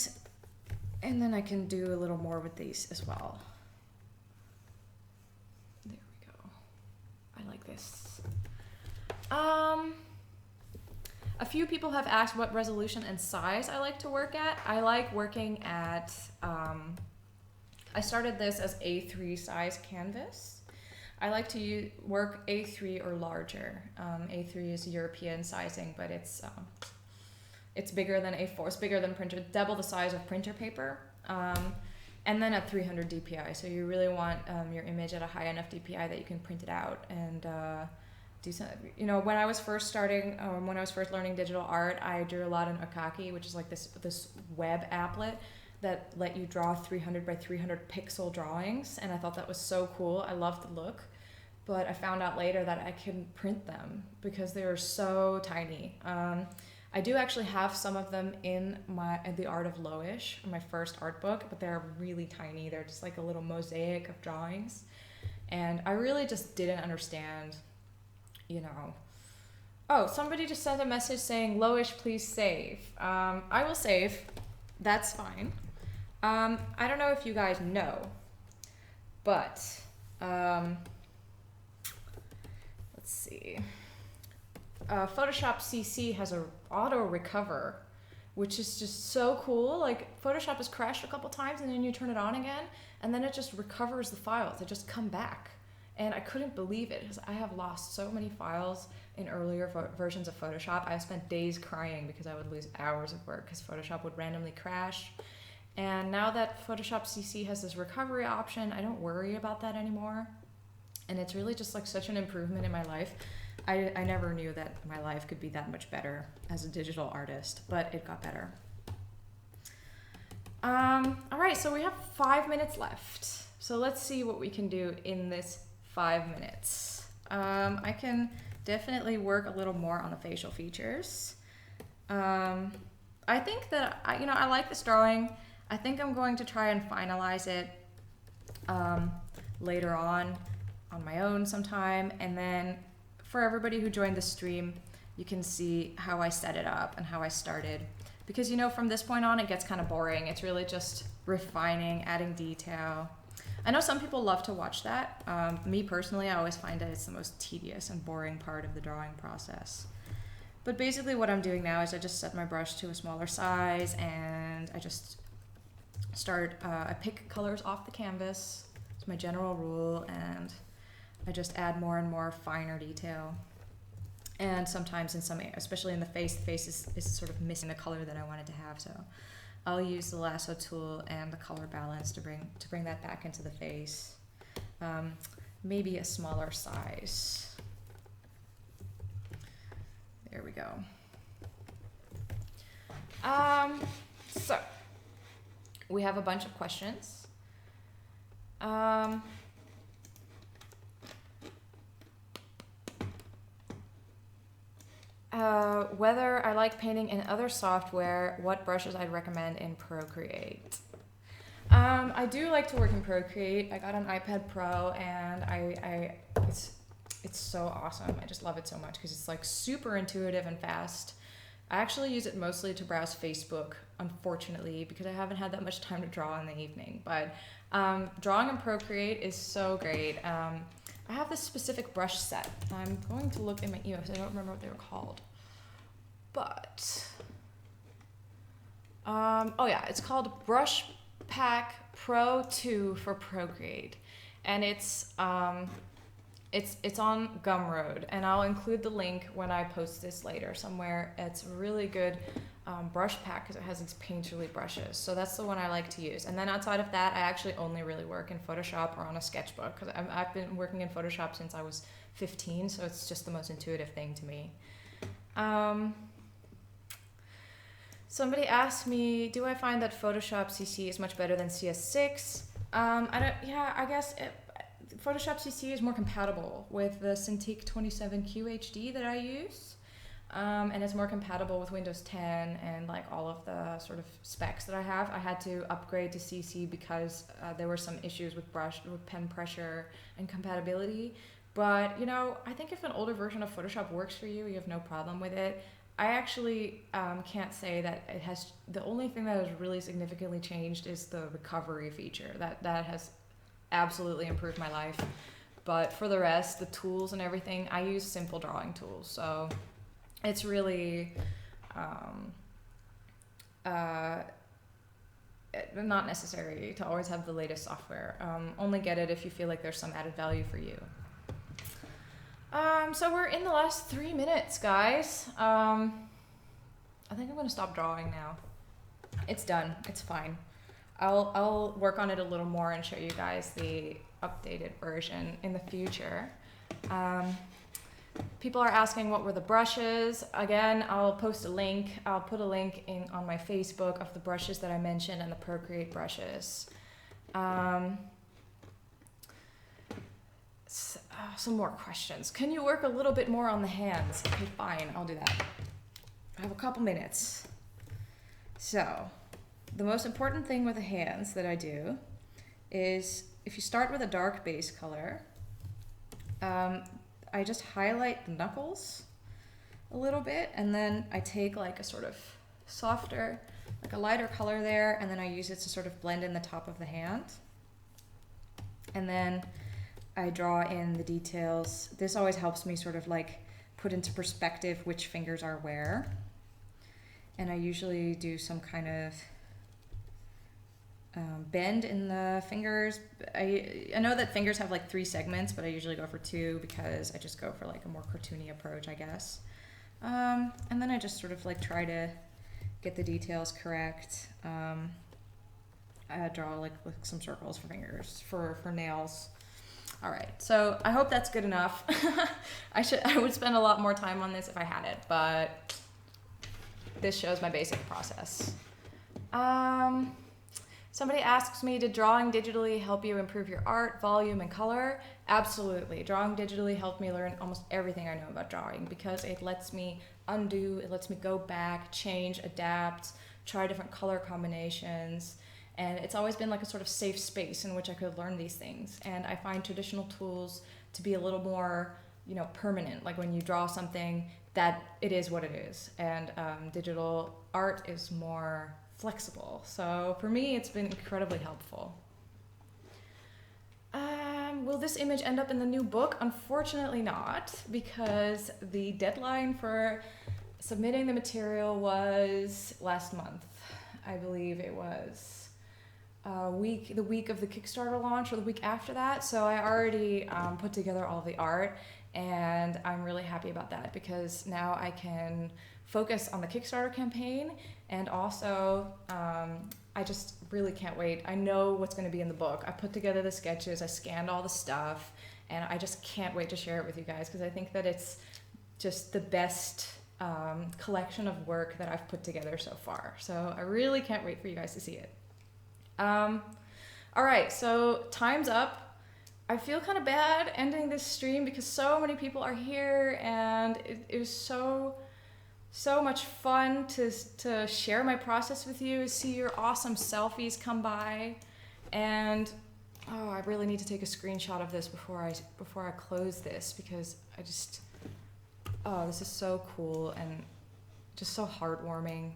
Speaker 1: then I can do a little more with these as well. There we go. I like this. A few people have asked what resolution and size I like to work at. I like working at, I started this as A3 size canvas. I like to work A3 or larger. A3 is European sizing, but it's bigger than A4. It's bigger than printer, double the size of printer paper. And then at 300 DPI. So you really want your image at a high enough DPI that you can print it out and do some. You know, when I was first starting, when I was first learning digital art, I drew a lot in Akaki, which is like this web applet that let you draw 300 by 300 pixel drawings, and I thought that was so cool. I loved the look, but I found out later that I couldn't print them because they were so tiny. I do actually have some of them in the Art of Loish, my first art book, but they're really tiny. They're just like a little mosaic of drawings, and I really just didn't understand, you know. Oh, somebody just sent a message saying, Loish, please save. I will save. That's fine. I don't know if you guys know, but let's see. Photoshop CC has a auto recover, which is just so cool. Like Photoshop has crashed a couple times, and then you turn it on again, and then it just recovers the files. They just come back. And I couldn't believe it because I have lost so many files in earlier versions of Photoshop. I spent days crying because I would lose hours of work because Photoshop would randomly crash. And now that Photoshop CC has this recovery option, I don't worry about that anymore. And it's really just like such an improvement in my life. I never knew that my life could be that much better as a digital artist, but it got better. All right, so we have 5 minutes left. So let's see what we can do in this 5 minutes. I can definitely work a little more on the facial features. I think that, I like this drawing. I think I'm going to try and finalize it later on my own sometime. And then for everybody who joined the stream, you can see how I set it up and how I started. Because, from this point on, it gets kind of boring. It's really just refining, adding detail. I know some people love to watch that. Me personally, I always find that it's the most tedious and boring part of the drawing process. But basically what I'm doing now is I just set my brush to a smaller size, and I just I pick colors off the canvas. It's my general rule, and I just add more and more finer detail. And sometimes in some, especially in the face is sort of missing the color that I wanted to have. So I'll use the lasso tool and the color balance to bring that back into the face. Maybe a smaller size. There we go. So we have a bunch of questions. Whether I like painting in other software, what brushes I'd recommend in Procreate. I do like to work in Procreate. I got an iPad Pro and it's so awesome. I just love it so much because it's like super intuitive and fast. I actually use it mostly to browse Facebook, unfortunately, because I haven't had that much time to draw in the evening. But drawing in Procreate is so great. I have this specific brush set. I'm going to look in my emails. I don't remember what they were called. But, oh yeah, it's called Brush Pack Pro 2 for Procreate. And it's on Gumroad. And I'll include the link when I post this later somewhere. It's a really good brush pack because it has these painterly brushes. So that's the one I like to use. And then outside of that, I actually only really work in Photoshop or on a sketchbook because I've been working in Photoshop since I was 15, so it's just the most intuitive thing to me. Somebody asked me, do I find that Photoshop CC is much better than CS6? I guess Photoshop CC is more compatible with the Cintiq 27 QHD that I use. And it's more compatible with Windows 10 and like all of the sort of specs that I have. I had to upgrade to CC because there were some issues with pen pressure and compatibility. But you know, I think if an older version of Photoshop works for you, you have no problem with it. I actually can't say that it has. The only thing that has really significantly changed is the recovery feature. That has absolutely improved my life. But for the rest, the tools and everything, I use simple drawing tools. So it's really not necessary to always have the latest software. Only get it if you feel like there's some added value for you. So we're in the last 3 minutes, guys. I think I'm gonna stop drawing now. It's done. It's fine. I'll work on it a little more and show you guys the updated version in the future. People are asking what were the brushes. Again, I'll post a link. I'll put a link on my Facebook of the brushes that I mentioned and the Procreate brushes. Some more questions. Can you work a little bit more on the hands? Okay, fine, I'll do that. I have a couple minutes. So, the most important thing with the hands that I do is if you start with a dark base color, I just highlight the knuckles a little bit, and then I take like a sort of softer, like a lighter color there, and then I use it to sort of blend in the top of the hand. And then I draw in the details. This always helps me sort of like put into perspective which fingers are where. And I usually do some kind of bend in the fingers. I know that fingers have like 3 segments, but I usually go for 2 because I just go for like a more cartoony approach, I guess. And then I just sort of like try to get the details correct. I draw like some circles for fingers, for nails. All right, so I hope that's good enough. I would spend a lot more time on this if I had it, but this shows my basic process. Somebody asks me, did drawing digitally help you improve your art, volume, and color? Absolutely. Drawing digitally helped me learn almost everything I know about drawing because it lets me undo, it lets me go back, change, adapt, try different color combinations. And it's always been like a sort of safe space in which I could learn these things. And I find traditional tools to be a little more, permanent. Like when you draw something, that it is what it is. And digital art is more flexible. So for me, it's been incredibly helpful. Will this image end up in the new book? Unfortunately not, because the deadline for submitting the material was last month. I believe it was the week of the Kickstarter launch or the week after that. So I already put together all the art, and I'm really happy about that because now I can focus on the Kickstarter campaign, and also I just really can't wait. I know what's going to be in the book. I put together the sketches, I scanned all the stuff, and I just can't wait to share it with you guys because I think that it's just the best collection of work that I've put together so far. So I really can't wait for you guys to see it. All right, so time's up. I feel kind of bad ending this stream because so many people are here, and it was so much fun to share my process with you, see your awesome selfies come by, and oh, I really need to take a screenshot of this before I close this because this is so cool and just so heartwarming.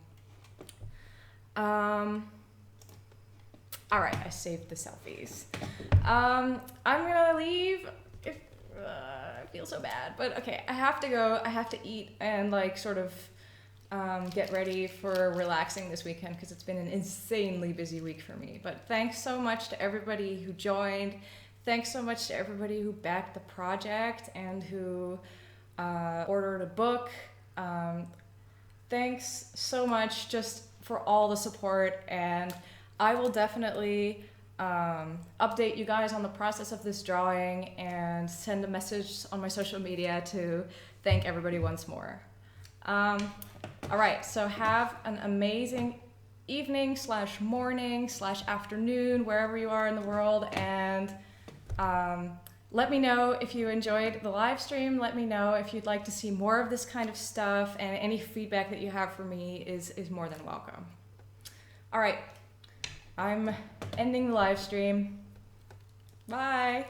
Speaker 1: All right, I saved the selfies. I'm gonna leave. I feel so bad, but okay, I have to go. I have to eat and sort of get ready for relaxing this weekend because it's been an insanely busy week for me. But thanks so much to everybody who joined. Thanks so much to everybody who backed the project and who ordered a book. Thanks so much just for all the support, and I will definitely update you guys on the process of this drawing and send a message on my social media to thank everybody once more. All right, so have an amazing evening / morning / afternoon, wherever you are in the world, and let me know if you enjoyed the live stream. Let me know if you'd like to see more of this kind of stuff, and any feedback that you have for me is more than welcome. All right, I'm ending the live stream. Bye.